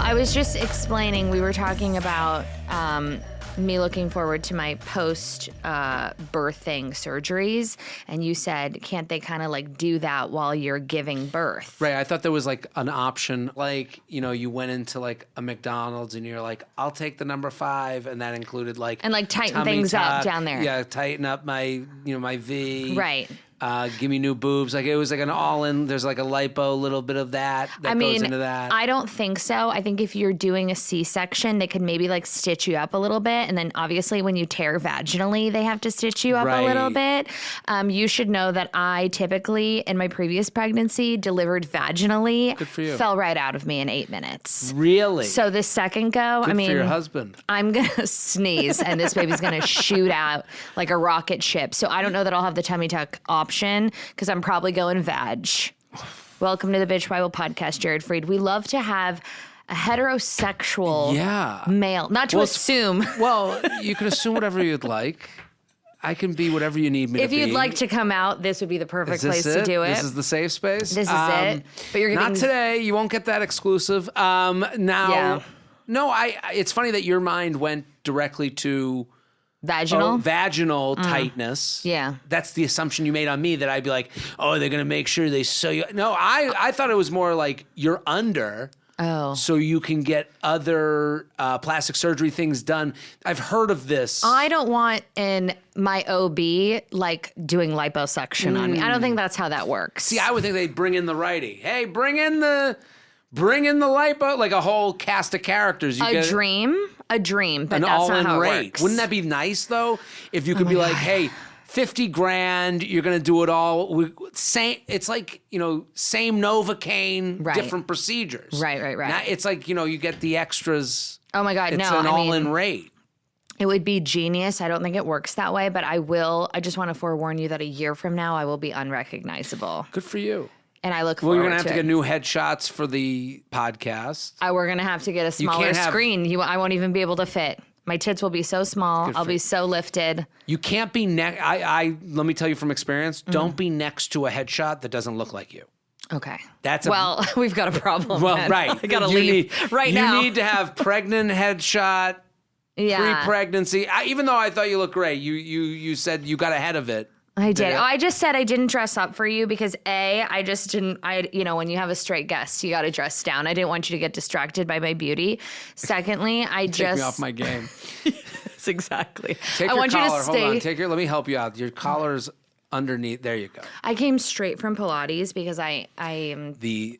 I was just explaining, we were talking about me looking forward to my post-birthing surgeries, and you said, can't they kind of like do that while you're giving birth? Right. I thought there was like an option, like, you know, you went into like a McDonald's and you're like, I'll take the number 5, and that included like And like tighten tummy things tuck. up down there. Yeah, tighten up my, my V. Right. Give me new boobs. Like it was like an all-in. There's like a lipo, little bit of that goes into that. I don't think so. I think if you're doing a C-section, they could maybe like stitch you up a little bit, and then obviously when you tear vaginally, they have to stitch you up a little bit. You should know that I typically, in my previous pregnancy, delivered vaginally. Good for you. Fell right out of me in 8 minutes. Really? So the second go, Good for your husband. I'm gonna sneeze, and this baby's gonna shoot out like a rocket ship. So I don't know that I'll have the tummy tuck option because I'm probably going vag. Welcome to the Bitch Bible podcast, Jared Freid. We love to have a heterosexual male, not to assume. Well, you can assume whatever you'd like. I can be whatever you need me to be. If you'd like to come out, this would be the perfect place to do it. This is the safe space? This is it. But you're not today. You won't get that exclusive. No, it's funny that your mind went directly to vaginal tightness. Yeah. That's the assumption you made on me, that I'd be like, oh, they're going to make sure they sew you. No, I thought it was more like you're under. Oh. So you can get other plastic surgery things done. I've heard of this. I don't want my OB like doing liposuction on me. I don't think that's how that works. See, I would think they'd bring in the righty. Hey, bring in the lipo, like a whole cast of characters. A dream, but an that's all-in not how it rate. works. Wouldn't that be nice though? If you could be like, hey, $50,000, you're gonna do it all. It's like, same Novocaine, different procedures. Right. Now, it's like, you get the extras. Oh my God, it's an all-in rate. It would be genius. I don't think it works that way, but I just want to forewarn you that a year from now, I will be unrecognizable. Good for you. And I look forward to it. Well, you're going to have to get new headshots for the podcast. We're going to have to get a smaller screen. I won't even be able to fit. My tits will be so small. I'll be so lifted. You can't be let me tell you from experience, don't be next to a headshot that doesn't look like you. Okay. Well, we've got a problem. Well, then. right. I got to leave now. You need to have pregnant headshot, pre-pregnancy. Even though I thought you looked great, you said you got ahead of it. I did. I just said I didn't dress up for you because I just didn't, when you have a straight guest, you got to dress down. I didn't want you to get distracted by my beauty. Secondly, Take me off my game. Yes, exactly. I want you to stay. Hold on. Let me help you out. Your collar's underneath. There you go. I came straight from Pilates because I am that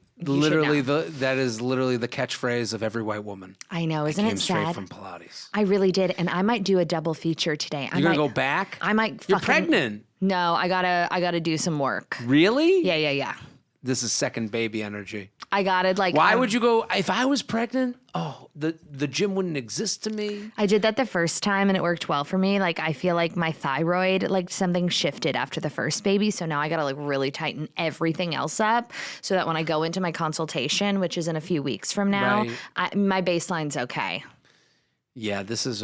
is literally the catchphrase of every white woman. I know, isn't it sad? I came straight from Pilates. I really did, and I might do a double feature today. You're gonna go back? I might. You're pregnant. No, I gotta do some work. Really? Yeah. This is second baby energy. I got it. Why would you go? If I was pregnant, the gym wouldn't exist to me. I did that the first time and it worked well for me. Like I feel like my thyroid, like something shifted after the first baby, so now I gotta like really tighten everything else up so that when I go into my consultation, which is in a few weeks from now, my baseline's okay. Yeah, this is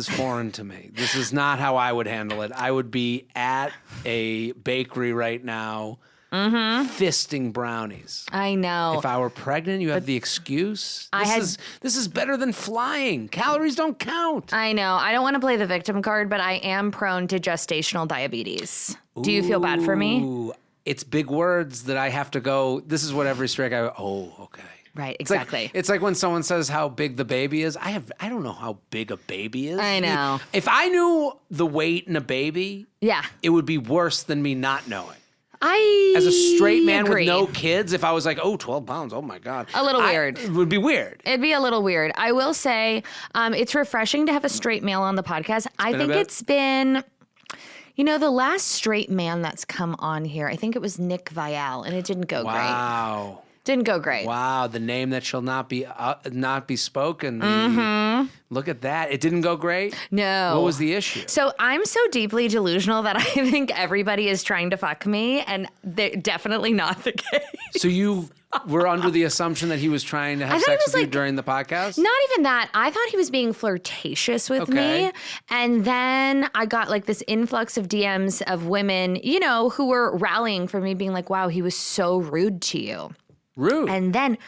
foreign to me. This is not how I would handle it. I would be at a bakery right now, fisting brownies. I know. If I were pregnant, you have the excuse. This is better than flying. Calories don't count. I know. I don't want to play the victim card, but I am prone to gestational diabetes. Do you feel bad for me? It's big words that I have to go. This is what every strike I go, oh, okay. Right, exactly. It's like when someone says how big the baby is. I don't know how big a baby is. I know. If I knew the weight in a baby, it would be worse than me not knowing. As a straight man with no kids, if I was like, 12 pounds, oh my God. A little weird. It would be weird. It'd be a little weird. I will say it's refreshing to have a straight male on the podcast. I think it's been... the last straight man that's come on here, I think it was Nick Vial, and it didn't go great. Wow. Didn't go great. Wow, the name that shall not be spoken. Look at that. It didn't go great? No. What was the issue? So I'm so deeply delusional that I think everybody is trying to fuck me, and they're definitely not the case. So you were under the assumption that he was trying to have sex with you during the podcast? Not even that. I thought he was being flirtatious with me. And then I got like this influx of DMs of women, who were rallying for me, being like, wow, he was so rude to you. Rude. And then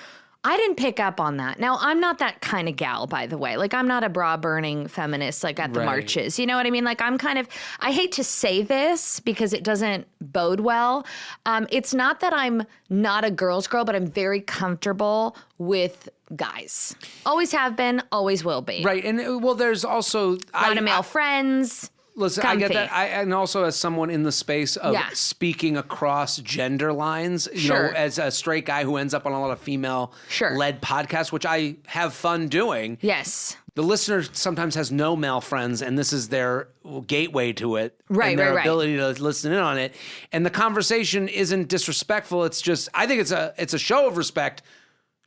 I didn't pick up on that. Now, I'm not that kind of gal, by the way. Like, I'm not a bra-burning feminist, like, at the marches. You know what I mean? Like, I hate to say this because it doesn't bode well. It's not that I'm not a girl's girl, but I'm very comfortable with guys. Always have been, always will be. Right. And, well, there's also... A lot of male friends. Listen, comfy. I get that. And also as someone in the space of speaking across gender lines, you know, as a straight guy who ends up on a lot of female-led podcasts, which I have fun doing. Yes. The listener sometimes has no male friends, and this is their gateway to it. Right, and their ability to listen in on it. And the conversation isn't disrespectful. It's just, I think it's a show of respect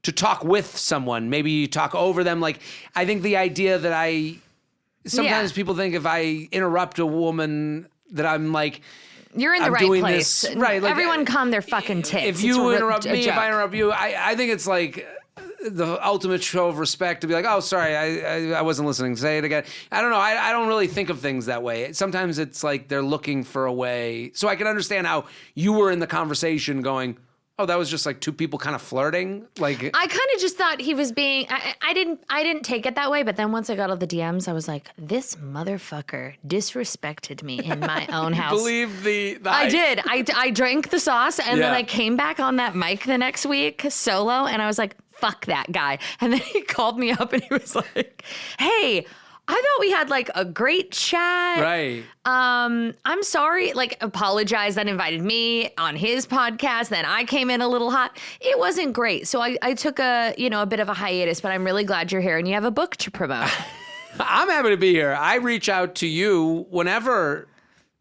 to talk with someone. Maybe you talk over them. Like, I think the idea that sometimes people think if I interrupt a woman that I'm like, you're in the right place. Right. Like, everyone calm their fucking tits. If you interrupt me, if I interrupt you, I think it's like the ultimate show of respect to be like, oh, sorry, I wasn't listening. Say it again. I don't know. I don't really think of things that way. Sometimes it's like they're looking for a way. So I can understand how you were in the conversation going, oh, that was just like two people kind of flirting. Like, I kind of just thought he was being. I didn't take it that way. But then once I got all the DMs, I was like, this motherfucker disrespected me in my own house. Believe the I did. I drank the sauce, and then I came back on that mic the next week solo, and I was like, fuck that guy. And then he called me up, and he was like, hey, I thought we had like a great chat. Right. I'm sorry, like apologize that invited me on his podcast. Then I came in a little hot. It wasn't great. So I took a bit of a hiatus, but I'm really glad you're here and you have a book to promote. I'm happy to be here. I reach out to you whenever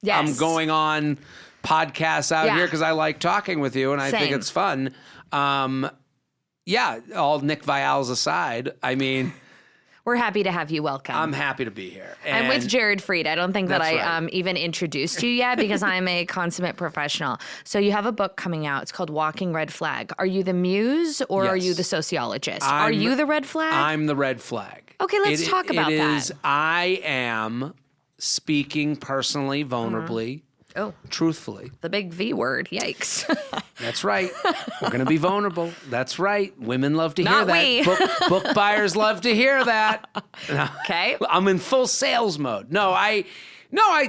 I'm going on podcasts out here because I like talking with you and I think it's fun. All Nick Vial's aside, I mean... We're happy to have you. Welcome. I'm happy to be here. And I'm with Jared Freid. I don't think that I right. even introduced you yet because I'm a consummate professional. So you have a book coming out. It's called Walking Red Flag. Are you the muse or are you the sociologist? Are you the red flag? I'm the red flag. Okay, let's talk about that. I am speaking personally, vulnerably, truthfully. The big V word. Yikes. That's right. We're going to be vulnerable. That's right. Women love to hear Not that. we. Book buyers love to hear that. Okay. I'm in full sales mode. No, I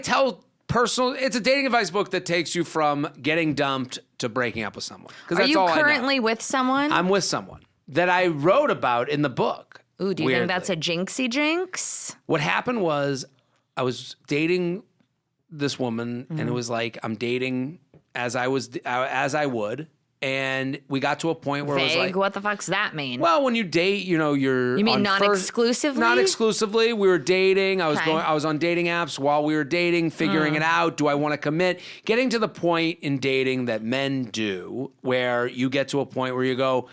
tell personal. It's a dating advice book that takes you from getting dumped to breaking up with someone. Are you currently with someone? I'm with someone that I wrote about in the book. Ooh, do you think that's a jinxie jinx? What happened was I was dating this woman, and it was like I'm dating as I would, and we got to a point where it was like, what the fuck's that mean? Well, when you date, you mean non-exclusively? Not exclusively. We were dating. I was on dating apps while we were dating, figuring it out. Do I want to commit? Getting to the point in dating that men do, where you get to a point where you go,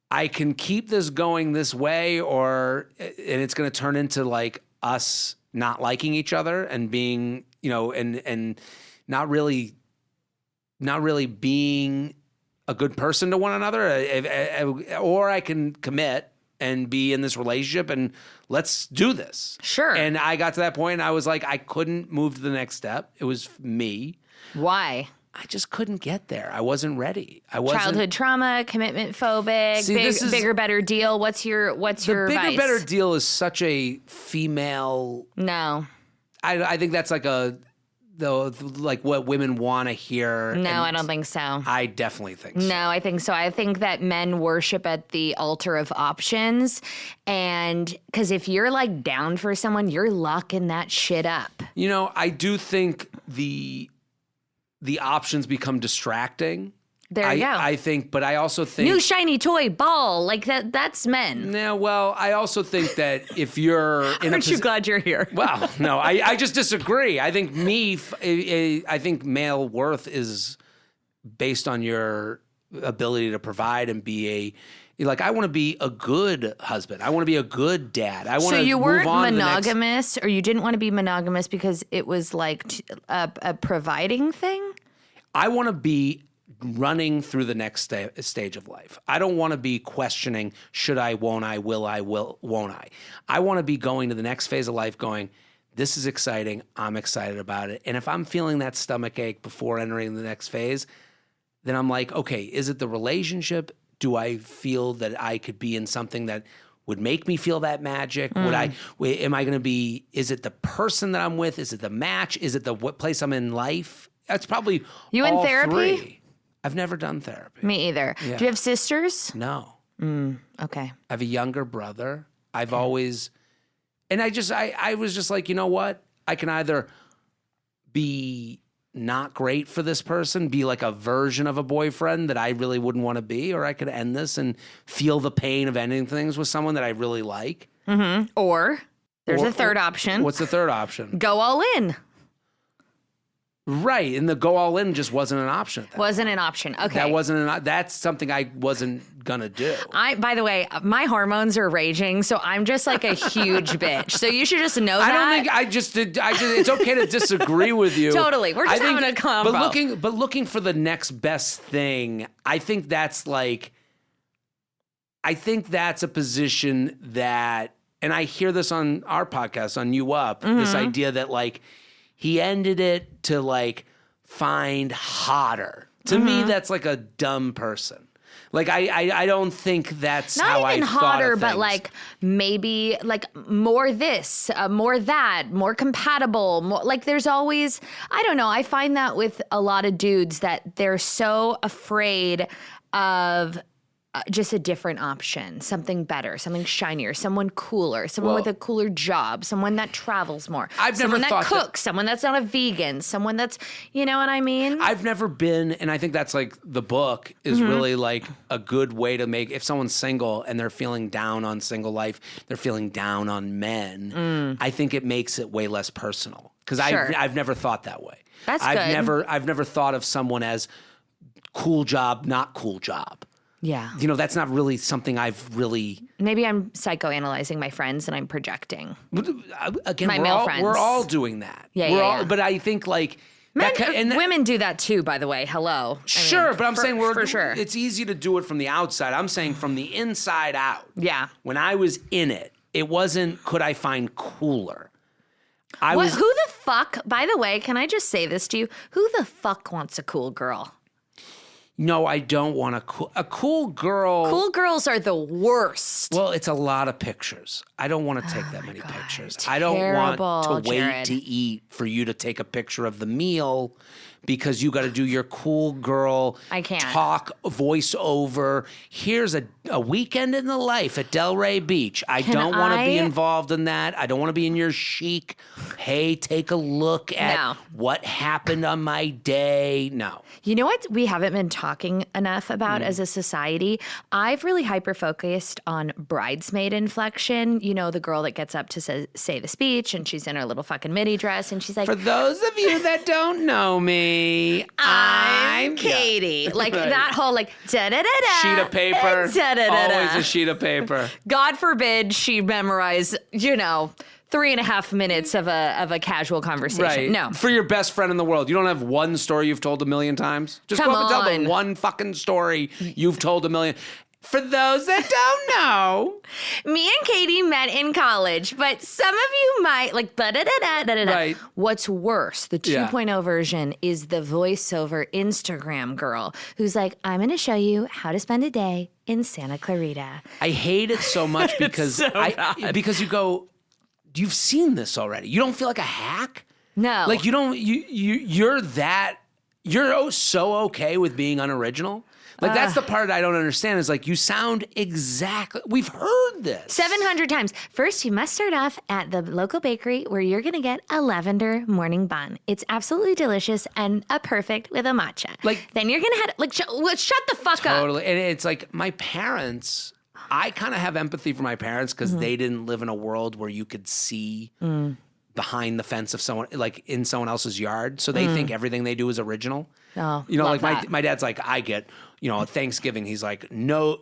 I can keep this going this way, and it's going to turn into like us not liking each other and being, and not really being a good person to one another, or I can commit and be in this relationship and let's do this. Sure. And I got to that point and I was like, I couldn't move to the next step. It was me. Why? I just couldn't get there. I wasn't ready. I wasn't. Childhood trauma, commitment phobic, bigger, better deal. What's your advice? The bigger, better deal is such a female. No. I think that's like like what women want to hear. No, I don't think so. I definitely think so. No, I think so. I think that men worship at the altar of options. And because if you're like down for someone, you're locking that shit up. I do think the options become distracting. There you go. I think, but I also think... New shiny toy, ball, like that's men. Yeah, well, I also think that if you're in Aren't you glad you're here? Well, no, I just disagree. I think I think male worth is based on your ability to provide and be I want to be a good husband. I want to be a good dad. I want to. So you weren't monogamous, or you didn't want to be monogamous because it was like a providing thing? I want to be running through the next stage of life. I don't want to be questioning, should I, won't I, will I, won't I. I want to be going to the next phase of life going, this is exciting. I'm excited about it. And if I'm feeling that stomach ache before entering the next phase, then I'm like, okay, is it the relationship? do I feel that I could be in something that would make me feel that magic? Am I going to be, is it the person that I'm with? Is it the match? Is it what place I'm in life? That's probably You in all therapy? three. I've never done therapy. Me either. Yeah. Do you have sisters? No. Okay. I have a younger brother. I've always, and I was just like, you know what? I can either be not great for this person, be like a version of a boyfriend that I really wouldn't want to be, or I could end this and feel the pain of ending things with someone that I really like. Or there's a third option. What's the third option? Go all in. Right, and the go all in just wasn't an option. Wasn't an option. Okay. That wasn't that's something I wasn't gonna do. By the way, my hormones are raging, so I'm just like a huge bitch. So you should just know that. I don't think I just did. It's okay to disagree with you. Totally, we're just having a combo. But looking for the next best thing, I think that's a position that, and I hear this on our podcast on You Up, this idea that like he ended it to like find hotter. To me, that's like a dumb person. Like I don't think that's Not how I even thought hotter, of but things. like maybe like more this, more that, more compatible. More, like there's always, I don't know. I find that with a lot of dudes that they're so afraid of just a different option, something better, something shinier, someone cooler, someone with a cooler job, someone that travels more, someone that cooks, someone that's not a vegan, someone that's, you know what I mean? I've never been, and I think that's like the book is really like a good way to make, if someone's single and they're feeling down on single life, they're feeling down on men, I think it makes it way less personal. Because I've never thought that way. That's good. I've never thought of someone as cool job, not cool job. Yeah. You know, that's not really something I've really. Maybe I'm psychoanalyzing my friends and I'm projecting. Again, My male friends. we're all doing that. Yeah. But I think like. Women do that too, by the way. Hello. Sure, but I'm saying for sure. It's easy to do it from the outside. I'm saying from the inside out. Yeah. When I was in it, it wasn't could I find cooler. Who the fuck, by the way, can I just say this to you? Who the fuck wants a cool girl? No, I don't want a cool girl. Cool girls are the worst. Well, it's a lot of pictures. I don't want to take that many pictures. I don't Terrible, want to wait Jared. to eat for you to take a picture of the meal because you got to do your cool girl I can't. talk voiceover. Here's a weekend in the life at Delray Beach. I don't want to be involved in that. I don't want to be in your chic, hey, take a look at what happened on my day. No. You know what we haven't been talking enough about as a society? I've really hyper-focused on bridesmaid inflection. You know, the girl that gets up to say the speech and she's in her little fucking midi dress and she's like, for those of you that don't know me, I'm Katie. Like that whole like da-da-da-da. sheet of paper. Da-da-da-da. Always a sheet of paper. God forbid she memorize, 3.5 minutes of a casual conversation. Right. No. For your best friend in the world. You don't have one story you've told a million times? Just Come go up and tell on. the one fucking story you've told a million. For those that don't know. Me and Katie met in college, but some of you might like da-da-da-da-da-da. Right. What's worse, the 2.0 version is the voiceover Instagram girl who's like, I'm going to show you how to spend a day in Santa Clarita. I hate it so much because because you go, you've seen this already. You don't feel like a hack? No. Like you're so okay with being unoriginal. Like that's the part I don't understand is like you sound exactly, we've heard this. 700 times. First, you must start off at the local bakery where you're going to get a lavender morning bun. It's absolutely delicious and a perfect with a matcha. Like, then you're going to have, shut the fuck up. Totally. And it's like my parents, I kind of have empathy for my parents because they didn't live in a world where you could see behind the fence of someone, like in someone else's yard. So they think everything they do is original. Oh, like that. my dad's like, I get, at Thanksgiving, he's like, no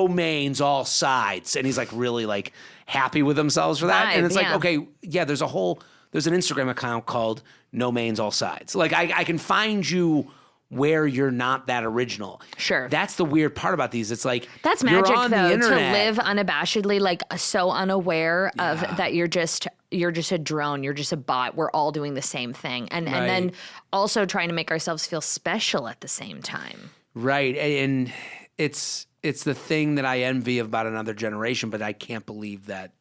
mains, all sides. And he's like really like happy with themselves for that. And it's like, okay, yeah, there's an Instagram account called No Mains, All Sides. Like I can find you where you're not that original. Sure. That's the weird part about these. It's like, that's magic you're on though, the internet. to live unabashedly, like so unaware of that you're just a drone, you're just a bot. We're all doing the same thing. And then also trying to make ourselves feel special at the same time. Right. And it's the thing that I envy about another generation, but I can't believe that.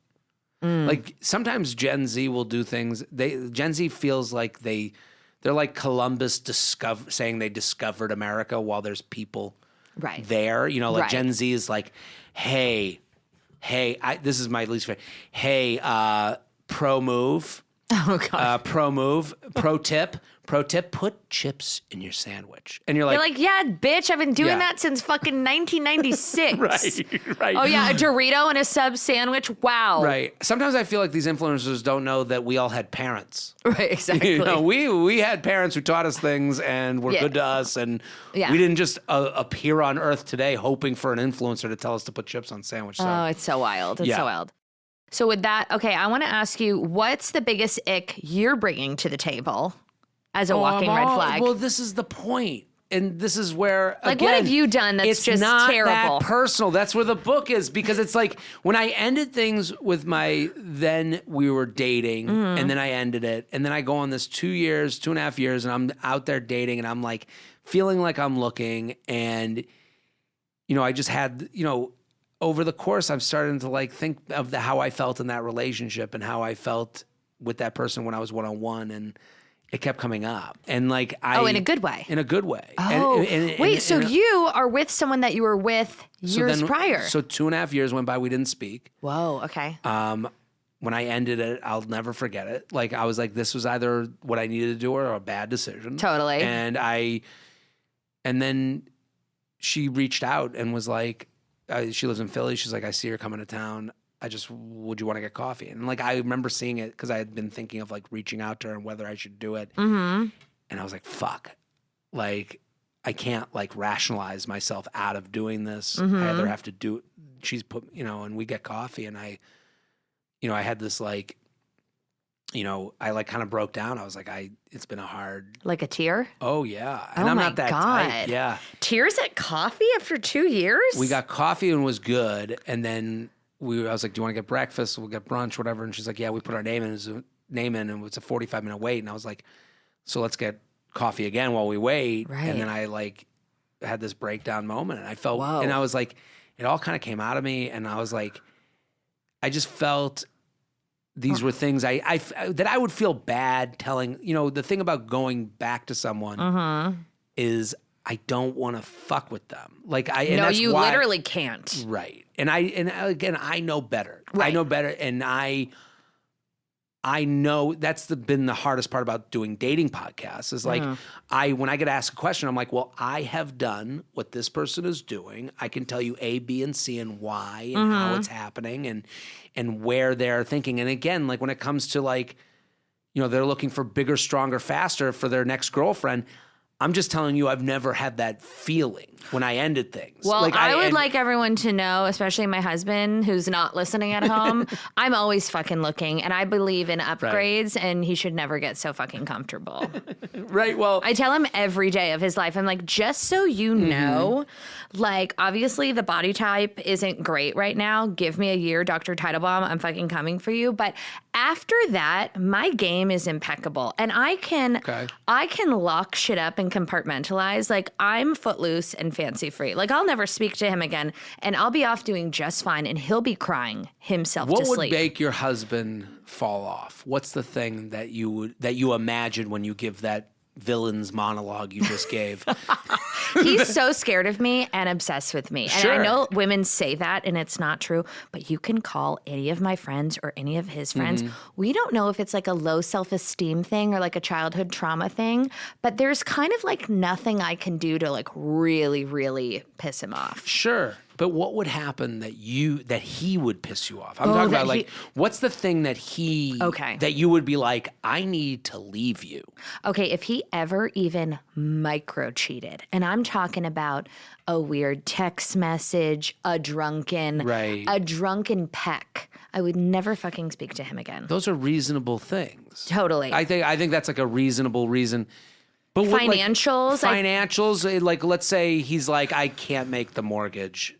Like sometimes Gen Z will do things. Gen Z feels like they're like Columbus saying they discovered America while there's people there. You know, like Gen Z is like, hey, this is my least favorite. Hey, pro move. Oh God. Pro tip, put chips in your sandwich. And you're like, yeah, bitch, I've been doing that since fucking 1996. right. Oh yeah, a Dorito and a sub sandwich. Wow. Right. Sometimes I feel like these influencers don't know that we all had parents. Right, exactly. You know, we had parents who taught us things and were good to us, and we didn't just appear on Earth today hoping for an influencer to tell us to put chips on sandwich. So. Oh, it's so wild. It's so wild. So with that, okay, I want to ask you, what's the biggest ick you're bringing to the table as a walking red flag? Well, this is the point. And this is where, like, again, what have you done that's it's just not terrible? That personal. That's where the book is, because it's like when I ended things with then we were dating, and then I ended it, and then I go on this 2.5 years, and I'm out there dating, and I'm like feeling like I'm looking, and I just had over the course, I'm starting to like think of how I felt in that relationship and how I felt with that person when I was one-on-one, and it kept coming up. And like in a good way. In a good way. Oh, so you are with someone that you were with years prior. So 2.5 years went by, we didn't speak. Whoa, okay. When I ended it, I'll never forget it. Like I was like, this was either what I needed to do or a bad decision. Totally. And then she reached out and was like, she lives in Philly. She's like, I see her coming to town. Would you want to get coffee? And like, I remember seeing it because I had been thinking of like reaching out to her and whether I should do it. Mm-hmm. And I was like, fuck, like I can't like rationalize myself out of doing this. I either have to do it. She's put, and we get coffee, and I had this like, I like kind of broke down. I was like, it's been a hard. Like a tear? Oh yeah. And I'm not that tight. Yeah. Tears at coffee after 2 years? We got coffee and was good. And then I was like, do you want to get breakfast? We'll get brunch, whatever. And she's like, yeah, we put our name in, and it's a 45-minute wait. And I was like, so let's get coffee again while we wait. Right. And then I like had this breakdown moment, and I felt, Whoa. and I was like, it all kind of came out of me. And I was like, I just felt these were things that I would feel bad telling. The thing about going back to someone is I don't want to fuck with them. Like you literally can't. Right. And again, I know better. Right. I know better, and I know that's been the hardest part about doing dating podcasts is like when I get asked a question, I'm like, well, I have done what this person is doing. I can tell you A, B, and C, and why, and how it's happening, and where they're thinking. And again, like when it comes to like, they're looking for bigger, stronger, faster for their next girlfriend. I'm just telling you, I've never had that feeling when I ended things. Well, I would like everyone to know, especially my husband who's not listening at home, I'm always fucking looking, and I believe in upgrades, and he should never get so fucking comfortable. Right. Well, I tell him every day of his life, I'm like, just so you know, like, obviously the body type isn't great right now. Give me a year, Dr. Teitelbaum, I'm fucking coming for you. But after that, my game is impeccable, and I can lock shit up and compartmentalize. Like, I'm footloose and fancy free. Like, I'll never speak to him again, and I'll be off doing just fine, and he'll be crying himself to sleep. What would make your husband fall off? What's the thing that you imagine when you give that villain's monologue you just gave? He's so scared of me and obsessed with me. And I know women say that, and it's not true, but you can call any of my friends or any of his friends. We don't know if it's like a low self-esteem thing or like a childhood trauma thing, but there's kind of like nothing I can do to like really, really piss him off. Sure. But what would happen that he would piss you off? I'm talking about like, what's the thing that that you would be like, I need to leave you? Okay, if he ever even micro cheated, and I'm talking about a weird text message, a drunken peck, I would never fucking speak to him again. Those are reasonable things. Totally. I think that's like a reasonable reason. But financials, like let's say he's like, I can't make the mortgage.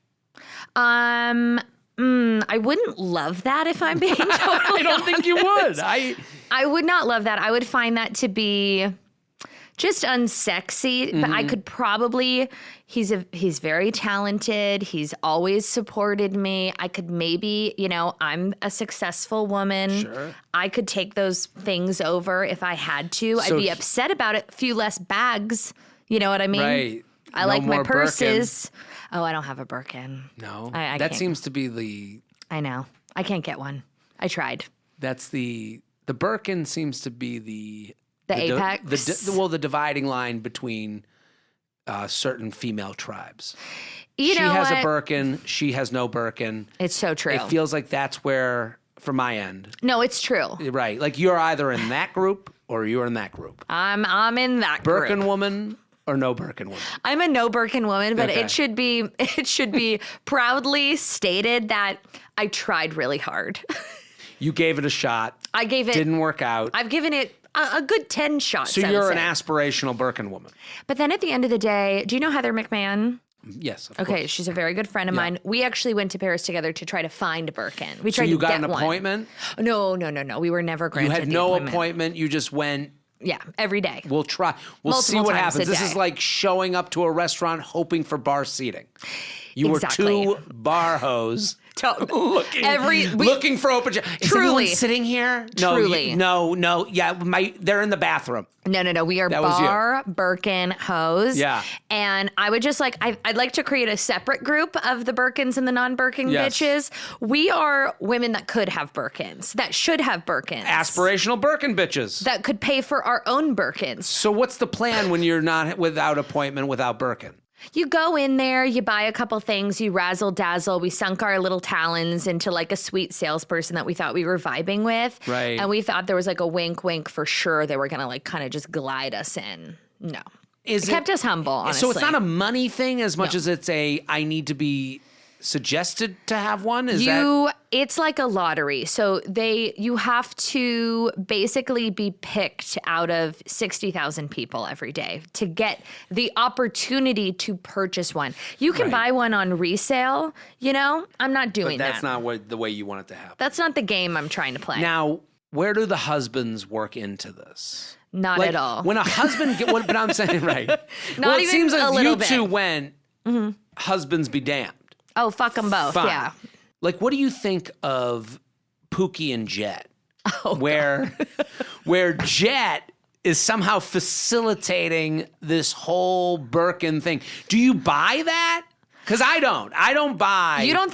I wouldn't love that if I'm being totally I don't think you would. I would not love that. I would find that to be just unsexy, but I could probably, he's very talented. He's always supported me. I could maybe, I'm a successful woman. Sure. I could take those things over if I had to. So I'd be upset about it. A few less bags. You know what I mean? Right. I No like my more purses. Oh, I don't have a Birkin. No. I that can't. seems to be the... I know. I can't get one. I tried. That's the Birkin seems to be the apex? The dividing line between certain female tribes. You she know has what? a Birkin. She has no Birkin. It's so true. It feels like that's where, from my end, No, it's true. right? Like you're either in that group or you're in that group. I'm in that Birkin group. woman or no Birkin woman. I'm a no Birkin woman, but Okay. it should be proudly stated that I tried really hard. You gave it a shot. I gave it. Didn't work out. I've given it a good 10 shots. So I would you're an say. aspirational Birkin woman. But then at the end of the day, do you know Heather McMahon? Yes. Of Okay, course. she's a very good friend of mine. We actually went to Paris together to try to find a Birkin. We So tried you to got get an one. appointment? No. We were never You granted. had the no appointment. appointment. You just went. Yeah, every day. We'll try. We'll see Multiple what times happens. a This day. is like showing up to a restaurant hoping for bar seating. You Exactly. were two bar hoes looking for open. Is Truly. anyone sitting here? No, Truly. no. Yeah, they're in the bathroom. No. We are That was you. bar Birkin hoes. Yeah. And I would just I'd like to create a separate group of the Birkins and the non-Birkin Yes. bitches. We are women that could have Birkins, that should have Birkins. Aspirational Birkin bitches. That could pay for our own Birkins. So what's the plan when you're not without appointment, without Birkin? You go in there, you buy a couple things, you razzle dazzle. We sunk our little talons into like a sweet salesperson that we thought we were vibing with. Right. And we thought there was like a wink, wink for sure. They were going to like kind of just glide us in. No. It kept us humble, honestly. So it's not a money thing as much No. as it's I need to be suggested to have one? It's like a lottery. So you have to basically be picked out of 60,000 people every day to get the opportunity to purchase one. You can Right. buy one on resale, I'm not doing But that's that. not the way you want it to happen. That's not the game I'm trying to play. Now, where do the husbands work into this? Not Like, at all. When a husband but I'm saying, right. Not it even seems like a little you bit. two went, husbands be damned. Oh, fuck them both. Fine. Yeah. Like, what do you think of Pookie and Jet? Oh, where Jet is somehow facilitating this whole Birkin thing. Do you buy that? Because I don't. I don't buy. You don't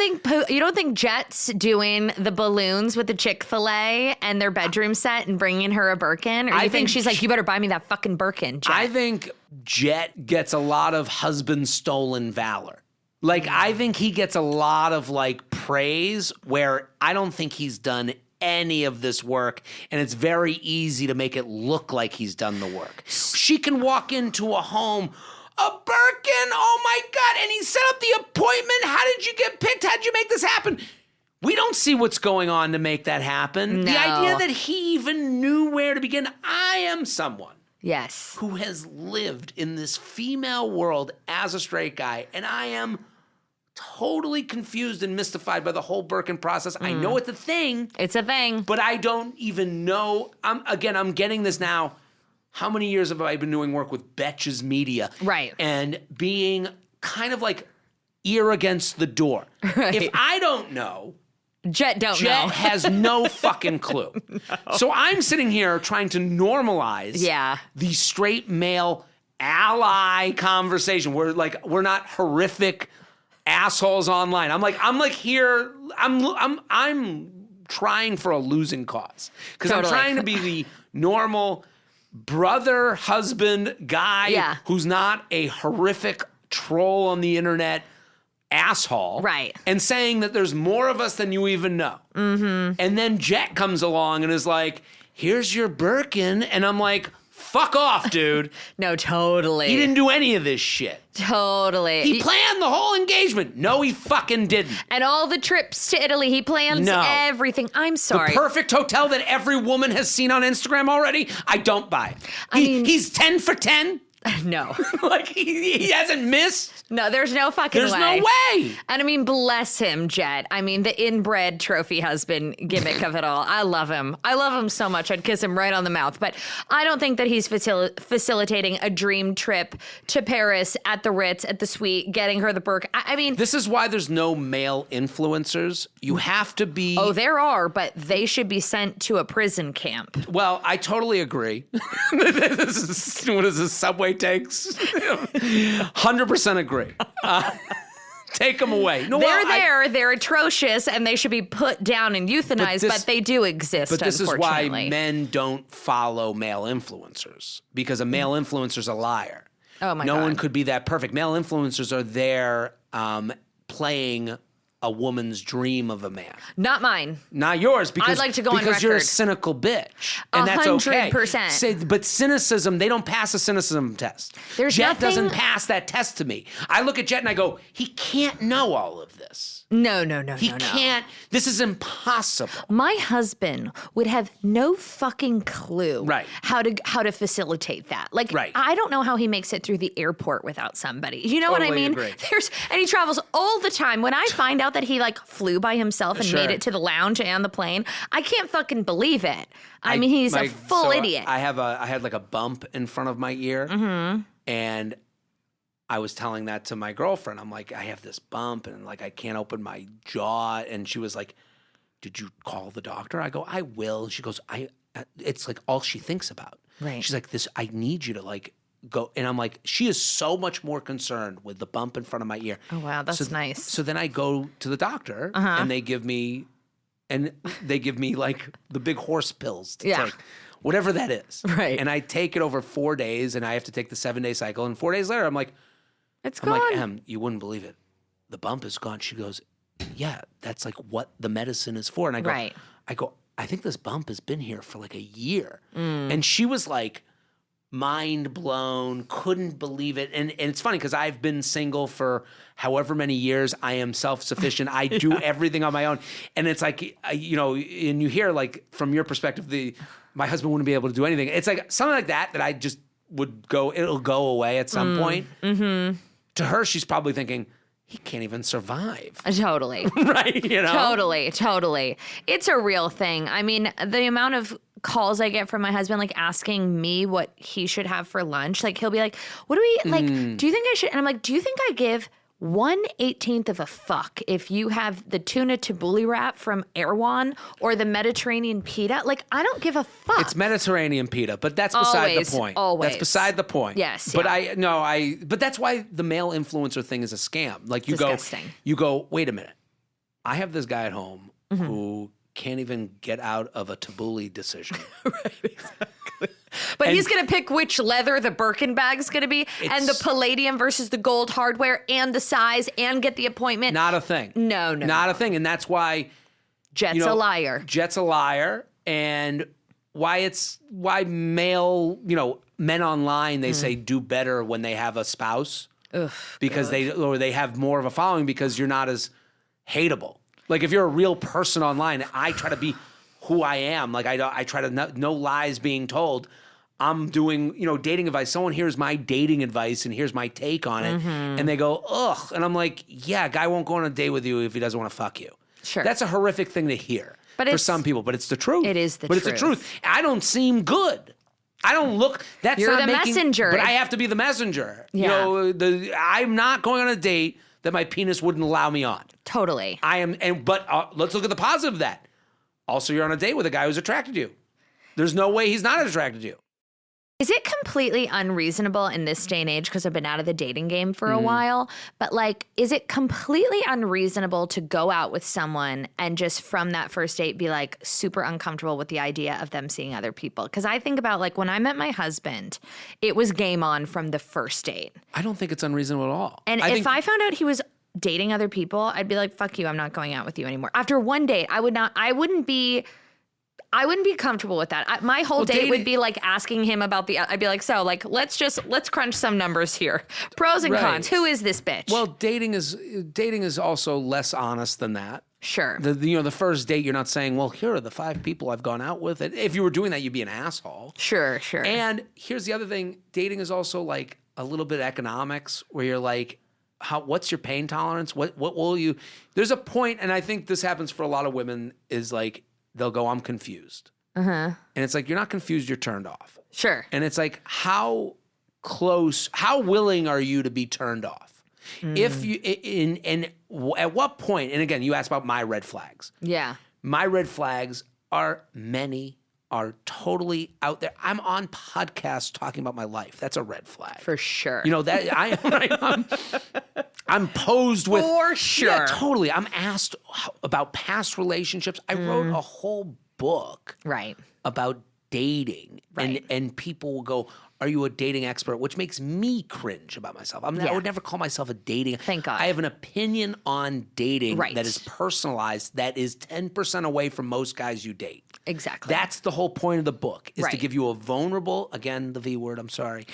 think Jet's doing the balloons with the Chick-fil-A and their bedroom set and bringing her a Birkin? Or I you think think she's like, you better buy me that fucking Birkin, Jet? I think Jet gets a lot of husband stolen valor. Like, I think he gets a lot of like praise where I don't think he's done any of this work, and it's very easy to make it look like he's done the work. She can walk into a home, a Birkin, oh my God, and he set up the appointment. How did you get picked? How did you make this happen? We don't see what's going on to make that happen. The No. idea that he even knew where to begin. I am someone Yes. who has lived in this female world as a straight guy, and I am totally confused and mystified by the whole Birkin process. I know it's a thing, It's a thing. but I don't even know. I'm getting this now. How many years have I been doing work with Betches Media? Right. And being kind of like ear against the door. Right. If I don't know, Jet don't Jet know. has no fucking clue. So I'm sitting here trying to normalize Yeah. the straight male ally conversation. We're not horrific assholes online. I'm here. I'm trying for a losing cause because Totally. I'm trying to be the normal brother, husband, guy Yeah. who's not a horrific troll on the internet asshole. Right. And saying that there's more of us than you even know. Mm-hmm. And then Jet comes along and is like, here's your Birkin. And I'm like, fuck off, dude. No, totally. He didn't do any of this shit. Totally. He planned the whole engagement. No, he fucking didn't. and all the trips to Italy, he plans No. everything. I'm sorry. Perfect hotel that every woman has seen on Instagram already. I don't buy it. I mean- He's 10 for 10. no. Like he hasn't missed. No, there's no fucking There's way. no way. And I mean, bless him, Jet. I mean, the inbred trophy husband gimmick of it all. I love him. I love him so much. I'd kiss him right on the mouth. But I don't think that he's facilitating a dream trip to Paris at the Ritz, at the suite, getting her the Burke. I mean, This is why there's no male influencers. You have to be. oh, there are, but they should be sent to a prison camp. Well, I totally agree. What is this, Subway takes? 100% agree. Take them away. No, They're atrocious, and they should be put down and euthanized, but they do exist, But this is why unfortunately. men don't follow male influencers, because a male influencer's a liar. Oh, my No God. one could be that perfect. Male influencers are there playing a woman's dream of a man. Not mine. Not yours, because I'd like to go on because you're a record. cynical bitch, and that's okay. 100%. But cynicism, they don't pass a cynicism test. There's Jet nothing- doesn't pass that test to me. I look at Jet and I go, he can't know all of this. No. He can't. This is impossible. My husband would have no fucking clue Right. how to facilitate that. Like, Right. I don't know how he makes it through the airport without somebody. You know what I Totally mean? agree. And he travels all the time. When I find out that he like flew by himself and Sure. made it to the lounge and the plane, I can't fucking believe it. I mean, he's a full idiot. I had like a bump in front of my ear, and I was telling that to my girlfriend. I'm like, I have this bump, and like I can't open my jaw. And she was like, "Did you call the doctor?" I go, "I will." And she goes, It's like all she thinks about. Right. She's like, "This, I need you to like go." And I'm like, she is so much more concerned with the bump in front of my ear. Oh, wow, that's nice. So then I go to the doctor, and they give me like the big horse pills to take, whatever that is. Right. And I take it over 4 days, and I have to take the 7-day cycle. And 4 days later, I'm like, It's I'm gone. like, Em, you wouldn't believe it. The bump is gone. She goes, yeah, that's like what the medicine is for. And I go, Right. I think this bump has been here for like a year. And she was like mind blown, couldn't believe it. And it's funny because I've been single for however many years. I am self-sufficient. I do everything on my own. And it's like, and you hear like from your perspective, my husband wouldn't be able to do anything. It's like something like that I just would go, it'll go away at some point. Mm-hmm. To her, she's probably thinking, he can't even survive. Totally. Right? Totally. It's a real thing. I mean, the amount of calls I get from my husband, like asking me what he should have for lunch. Like he'll be like, what do we, like, do you think I should? And I'm like, do you think I give 1/18 of a fuck if you have the tuna tabbouleh wrap from Erewhon or the Mediterranean pita? Like, I don't give a fuck. It's Mediterranean pita, but that's beside Always, the point. always. That's beside the point. Yes, But yeah. but that's why the male influencer thing is a scam. Like Disgusting. you go, wait a minute. I have this guy at home who can't even get out of a tabbouleh decision. But he's going to pick which leather the Birkin bag's going to be, and the palladium versus the gold hardware, and the size, and get the appointment. Not a thing. No. Not a thing. And that's why Jet's a liar. Jet's a liar. And why male, men online, they say do better when they have a spouse. Ugh, because they have more of a following because you're not as hateable. Like if you're a real person online, I try to be who I am. Like I try to no lies being told. I'm doing, dating advice. Someone hears my dating advice and here's my take on it, and they go, ugh. And I'm like, yeah, a guy won't go on a date with you if he doesn't want to fuck you. Sure. That's a horrific thing to hear for some people, but it's the truth. It is the truth. truth. But it's the truth. I don't seem good. I don't look. That's You're not the making, messenger. But I have to be the messenger. Yeah. I'm not going on a date that my penis wouldn't allow me on. Totally. I am, but let's look at the positive of that. Also, you're on a date with a guy who's attracted to you. There's no way he's not attracted to you. Is it completely unreasonable in this day and age, because I've been out of the dating game for a while, but like, is it completely unreasonable to go out with someone and just from that first date be like super uncomfortable with the idea of them seeing other people? Because I think about like when I met my husband, it was game on from the first date. I don't think it's unreasonable at all. And if I found out he was dating other people, I'd be like, fuck you, I'm not going out with you anymore. After one date, I wouldn't be comfortable with that. My whole date would be like asking him about I'd be like, so like, let's crunch some numbers here. Pros and cons. Who is this bitch? Well, dating is also less honest than that. Sure. The first date, you're not saying, well, here are the 5 people I've gone out with. If you were doing that, you'd be an asshole. Sure. And here's the other thing. Dating is also like a little bit economics where you're like, what's your pain tolerance? What will you, there's a point, and I think this happens for a lot of women, is like, they'll go, I'm confused. And it's like, you're not confused, you're turned off. Sure. And it's like, how willing are you to be turned off? If you, at what point, and again, you asked about my red flags. Yeah. My red flags are totally out there. I'm on podcasts talking about my life. That's a red flag. For sure. You know, I'm posed with. For sure. Yeah, totally. I'm asked about past relationships. I wrote a whole book about dating. And people will go, are you a dating expert? Which makes me cringe about myself. I would never call myself a dating. Thank God. I have an opinion on dating that is personalized, that is 10% away from most guys you date. Exactly. That's the whole point of the book, is to give you a vulnerable, again, the V word, I'm sorry.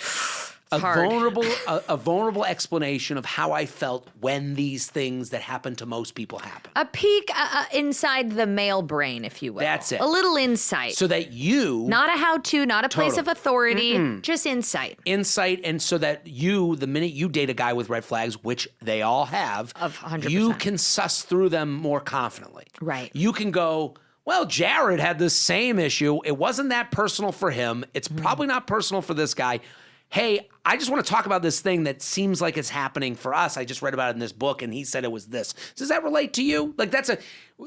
A vulnerable explanation of how I felt when these things that happen to most people happen. A peek inside the male brain, if you will. That's it. A little insight. So that you... Not a how-to, not a place of authority, just insight. Insight, and so that you, the minute you date a guy with red flags, which they all have, of 100%. You can suss through them more confidently. Right. You can go, well, Jared had the same issue. It wasn't that personal for him. It's probably not personal for this guy. Hey, I just want to talk about this thing that seems like it's happening for us. I just read about it in this book, and he said it was this. Does that relate to you? Like, that's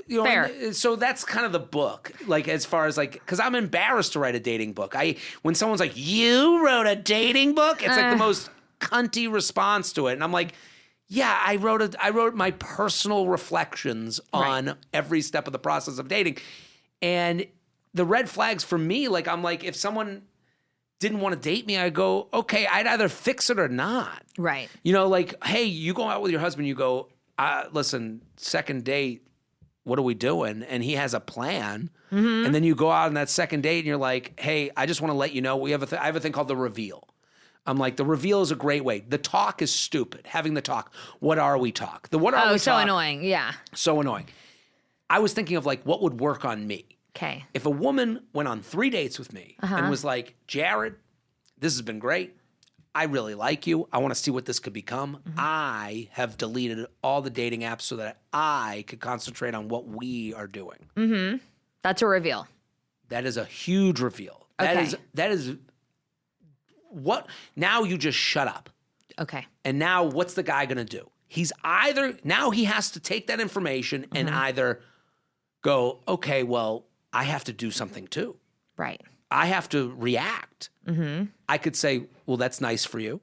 Fair. So that's kind of the book. Like, as far as like, because I'm embarrassed to write a dating book. When someone's like, you wrote a dating book? It's like the most cunty response to it, and I'm like, yeah, I wrote my personal reflections on every step of the process of dating, and the red flags for me. Like, I'm like, if someone didn't want to date me, I go, okay, I'd either fix it or not. Right. You know, like, hey, you go out with your husband, you go, listen, second date, what are we doing? And he has a plan. And then you go out on that second date and you're like, hey, I just want to let you know, I have a thing called the reveal. I'm like, the reveal is a great way. The talk is stupid. Having the talk. What are we talk? The what are we talk. Oh, so annoying. Yeah. So annoying. I was thinking of like, what would work on me? Okay. If a woman went on 3 dates with me and was like, Jared, this has been great. I really like you. I want to see what this could become. I have deleted all the dating apps so that I could concentrate on what we are doing. That's a reveal. That is a huge reveal. Okay. That is what, now you just shut up. Okay. And now what's the guy going to do? Now he has to take that information and either go, okay, well, I have to do something too. Right. I have to react. I could say, well, that's nice for you.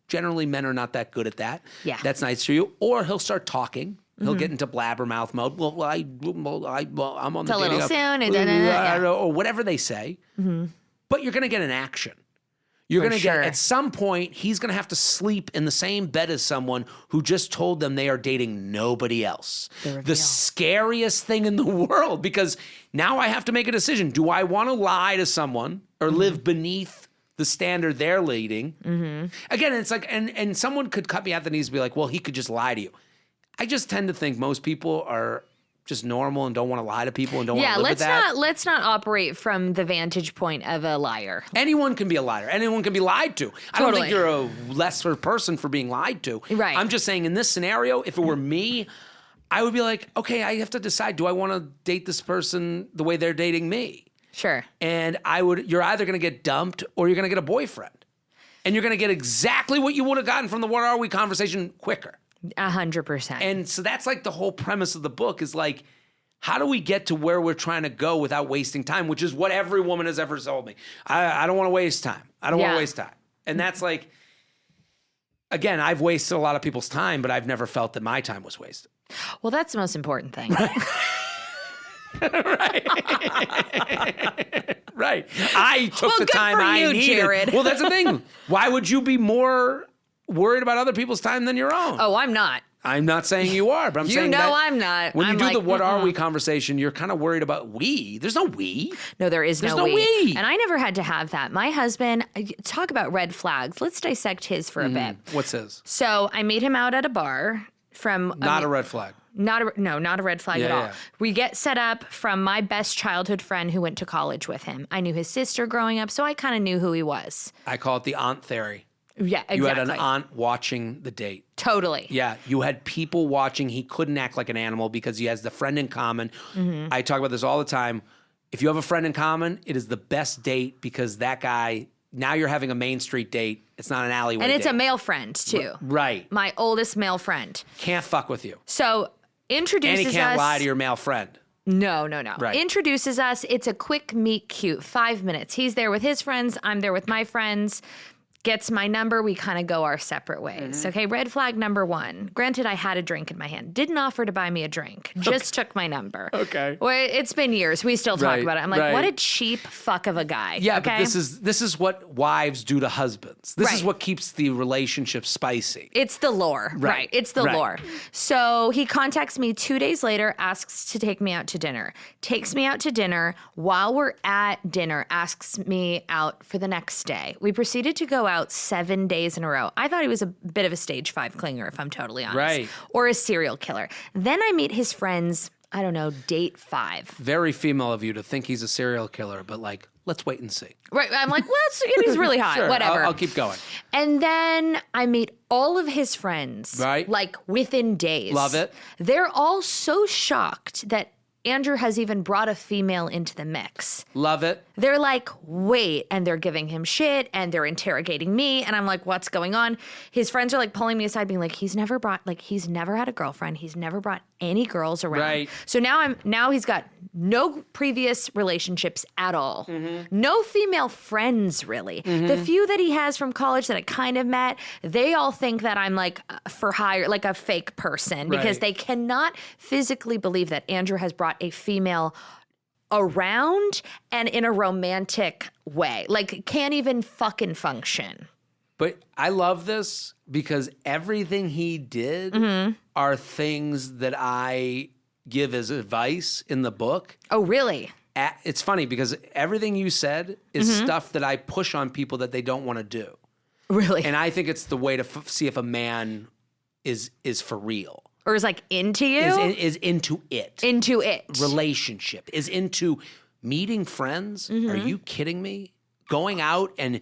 Generally, men are not that good at that. Yeah. That's nice for you. Or he'll start talking. He'll get into blabbermouth mode. Well, I'm on the It's a little dating soon. or whatever they say. But you're going to get an action. You're going to get, at some point, he's going to have to sleep in the same bed as someone who just told them they are dating nobody else. The scariest thing in the world, because now I have to make a decision. Do I want to lie to someone or live beneath the standard they're leading? Again, it's like, and someone could cut me at the knees and be like, well, he could just lie to you. I just tend to think most people are just normal and don't want to lie to people and don't want to live with that. Let's not operate from the vantage point of a liar. Anyone can be a liar. Anyone can be lied to. I don't think you're a lesser person for being lied to. Right. I'm just saying in this scenario, if it were me, I would be like, okay, I have to decide, do I want to date this person the way they're dating me? Sure. And you're either going to get dumped or you're going to get a boyfriend. And you're going to get exactly what you would have gotten from the what are we conversation quicker. 100%. And so that's like the whole premise of the book is like, how do we get to where we're trying to go without wasting time, which is what every woman has ever told me. I don't want to waste time. I don't want to waste time. And that's like, again, I've wasted a lot of people's time, but I've never felt that my time was wasted. Well, that's the most important thing. Right. I took the time I needed. Jared. Well, that's the thing. Why would you be more worried about other people's time than your own? Oh, I'm not. I'm not saying you are, but I'm saying that I'm not. When you I'm do like, the what are we conversation, you're kind of worried about we. There's no we. No, there's no we. we. And I never had to have that. My husband, talk about red flags. Let's dissect his for a bit. What's his? So I meet him out at a bar from... Not a red flag. Not a red flag at all. Yeah. We get set up from my best childhood friend who went to college with him. I knew his sister growing up, so I kind of knew who he was. I call it the aunt theory. Yeah, exactly. You had an aunt watching the date. Totally. Yeah, you had people watching. He couldn't act like an animal because he has the friend in common. I talk about this all the time. If you have a friend in common, it is the best date because that guy, now you're having a Main Street date. It's not an alleyway And it's date. a male friend, too. Right. My oldest male friend. Can't fuck with you. So introduces us. And he can't lie to your male friend. No. Right. Introduces us. It's a quick meet cute, 5 minutes. He's there with his friends. I'm there with my friends. Gets my number. We kind of go our separate ways. Okay, red flag number 1. Granted, I had a drink in my hand. Didn't offer to buy me a drink. Just took my number. Okay. Well, it's been years. We still talk about it. I'm like, what a cheap fuck of a guy. Yeah, okay? but this is what wives do to husbands. This is Right. what keeps the relationship spicy. It's the lore. Right. It's the lore. So he contacts me 2 days later, asks to take me out to dinner. Takes me out to dinner. While we're at dinner, asks me out for the next day. We proceeded to go out 7 days in a row. I thought he was a bit of a stage 5 clinger, if I'm totally honest. Right. Or a serial killer. Then I meet his friends, I don't know, date 5. Very female of you to think he's a serial killer, but like, let's wait and see. Right. I'm like, well, he's really hot. Sure, Whatever. I'll keep going. And then I meet all of his friends, Right. like within days. Love it. They're all so shocked that Andrew has even brought a female into the mix. Love it. They're like, wait, and they're giving him shit and they're interrogating me. And I'm like, what's going on? His friends are like pulling me aside, being like, he's never had a girlfriend. He's never brought any girls around. Right. So now he's got no previous relationships at all. No female friends, really. The few that he has from college that I kind of met, they all think that I'm like for hire, like a fake person because Right. they cannot physically believe that Andrew has brought a female around and in a romantic way. Like, can't even fucking function. But I love this because everything he did are things that I give as advice in the book. Oh, really? It's funny because everything you said is stuff that I push on people that they don't want to do. Really? And I think it's the way to see if a man is for real. Or is like into you? Is into it. Into it. Relationship. Is into meeting friends. Are you kidding me? Going out and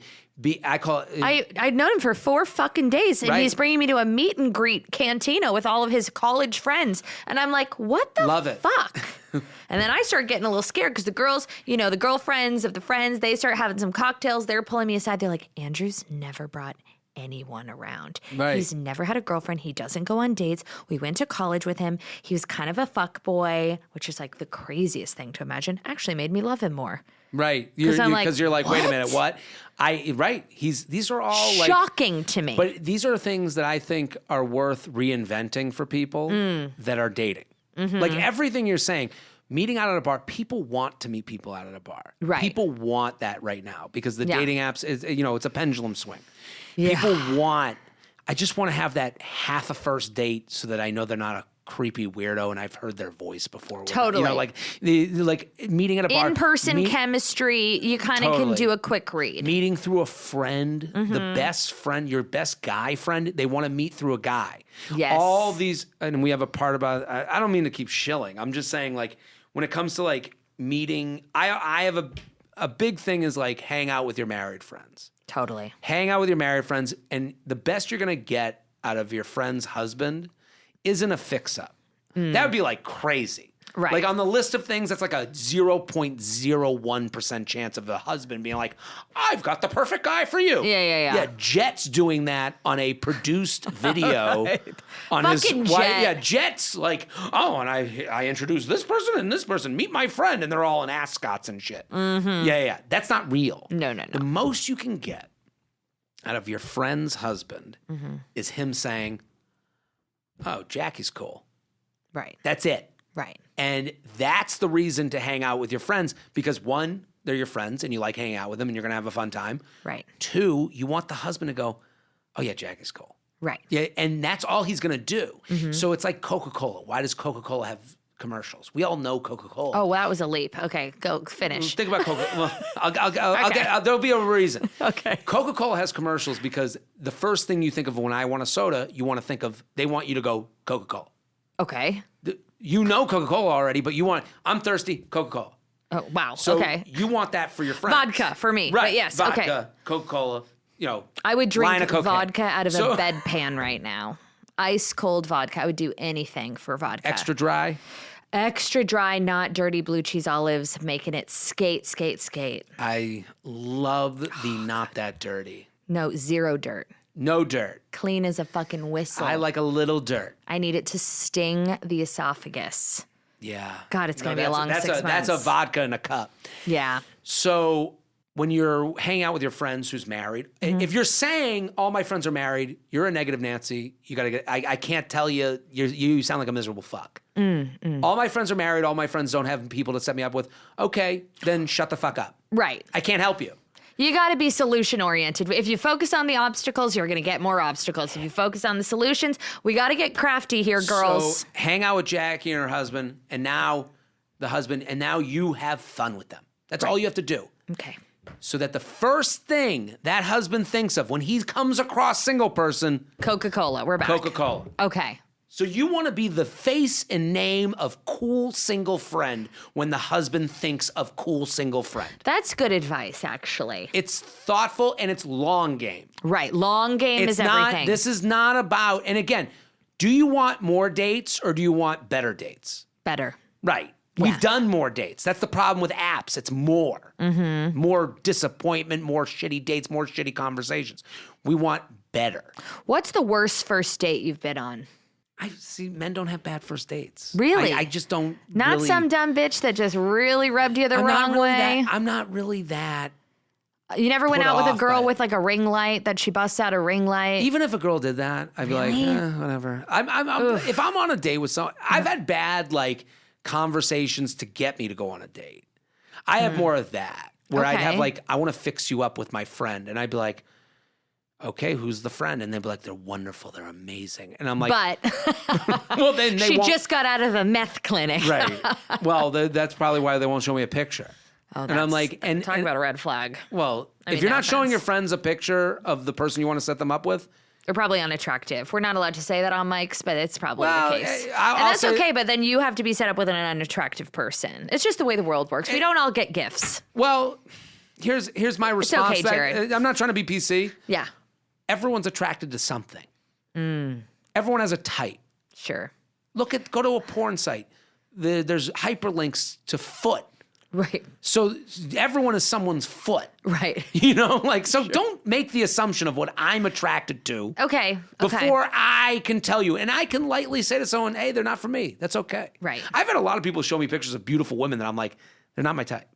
I call it. I'd known him for 4 fucking days, and Right. he's bringing me to a meet and greet cantina with all of his college friends. And I'm like, what the Love it. fuck? And then I start getting a little scared because the girls, the girlfriends of the friends, they start having some cocktails. They're pulling me aside. They're like, Andrew's never brought anyone around. Right. He's never had a girlfriend. He doesn't go on dates. We went to college with him. He was kind of a fuck boy, which is like the craziest thing to imagine. Actually made me love him more. Right. I'm like, Because you're like, wait a what? minute, what? These are all like Shocking to me. But these are things that I think are worth reinventing for people that are dating. Like everything you're saying, meeting out at a bar, people want to meet people out at a bar. Right. People want that right now because the Yeah. dating apps is, it's a pendulum swing. Yeah. I just want to have that half a first date so that I know they're not a creepy weirdo and I've heard their voice before. Totally. Like meeting at a bar. In-person chemistry, you kind of Totally. can do a quick read. Meeting through a friend, the best friend, your best guy friend, they want to meet through a guy. Yes. All these, and we have a part about, I don't mean to keep shilling. I'm just saying like when it comes to like meeting, I have a big thing is like hang out with your married friends. Totally. Hang out with your married friends, and the best you're going to get out of your friend's husband isn't a fix-up. That would be like crazy. Right. Like on the list of things, that's like a 0.01% chance of the husband being like, I've got the perfect guy for you. Yeah. Yeah, Jet's doing that on a produced video. On Fucking his Jet. Yeah, Jet's like, oh, and I introduced this person and this person. Meet my friend. And they're all in ascots and shit. Yeah. That's not real. No. The most you can get out of your friend's husband is him saying, oh, Jackie's cool. Right. That's it. Right. And that's the reason to hang out with your friends because one, they're your friends and you like hanging out with them and you're going to have a fun time. Right. 2, you want the husband to go, oh yeah, Jackie's cool. Right. Yeah, and that's all he's going to do. So it's like Coca-Cola. Why does Coca-Cola have commercials? We all know Coca-Cola. Oh, well, that was a leap. Okay, go finish. Think about Coca-Cola. Well, there'll be a reason. Okay. Coca-Cola has commercials because the first thing you think of when I want a soda, you want to think of, they want you to go Coca-Cola. Okay. You know Coca-Cola already, but I'm thirsty, Coca-Cola. Oh, wow. So okay. you want that for your friends. Vodka for me. Right. But yes. Vodka, Okay. Coca-Cola. I would line drink of cocaine. vodka out of a bedpan right now. Ice cold vodka. I would do anything for vodka. Extra dry? Extra dry, not dirty blue cheese olives, making it skate. I love the not that dirty. No, zero dirt. No dirt. Clean as a fucking whistle. I like a little dirt. I need it to sting the esophagus. Yeah. God, it's going to be a long 6 months. That's a vodka in a cup. Yeah. So when you're hanging out with your friends who's married, if you're saying all my friends are married, you're a negative Nancy. You got to get, I can't tell you, you sound like a miserable fuck. All my friends are married. All my friends don't have people to set me up with. Okay, then shut the fuck up. Right. I can't help you. You got to be solution oriented. If you focus on the obstacles, you're going to get more obstacles. If you focus on the solutions, we got to get crafty here, girls. So hang out with Jackie and her husband, and now you have fun with them. That's all you have to do. Okay. So that the first thing that husband thinks of when he comes across single person, Coca-Cola. We're back. Coca-Cola. Okay. So you want to be the face and name of cool single friend when the husband thinks of cool single friend. That's good advice, actually. It's thoughtful and it's long game. Right. Long game is everything. This is not about, and again, do you want more dates or do you want better dates? Better. Right. We've done more dates. That's the problem with apps. It's more. More disappointment, more shitty dates, more shitty conversations. We want better. What's the worst first date you've been on? I see men don't have bad first dates. Really? I just don't. Not really, some dumb bitch that just really rubbed you the wrong way. I'm not really that. You never went put out with a off girl by it. with like a ring light that she busts out a ring light. Even if a girl did that, I'd be like, whatever. If I'm on a date with someone, I've had bad like conversations to get me to go on a date. I have more of that where I'd have like, I want to fix you up with my friend, and I'd be like, okay, who's the friend? And they'd be like, they're wonderful, they're amazing. And I'm like, but well, then they she won't. just got out of a meth clinic. Right. Well, that's probably why they won't show me a picture. Oh, and I'm like, talk about a red flag. Well, I mean, if you're no not showing offense. your friends a picture of the person you want to set them up with, They're probably unattractive. We're not allowed to say that on mics, but it's probably Well, the case. I'll And that's say- okay, but then you have to be set up with an unattractive person. It's just the way the world works. We don't all get gifts. well, here's my response. okay, to that. Jared. I'm not trying to be PC. Yeah, Everyone's attracted to something. Everyone has a type. sure. Go to a porn site. There's hyperlinks to foot. Right, So everyone is someone's foot. right. So don't make the assumption of what I'm attracted to Okay, before I can tell you. And I can lightly say to someone, hey, they're not for me. That's okay. Right. I've had a lot of people show me pictures of beautiful women that I'm like, they're not my type.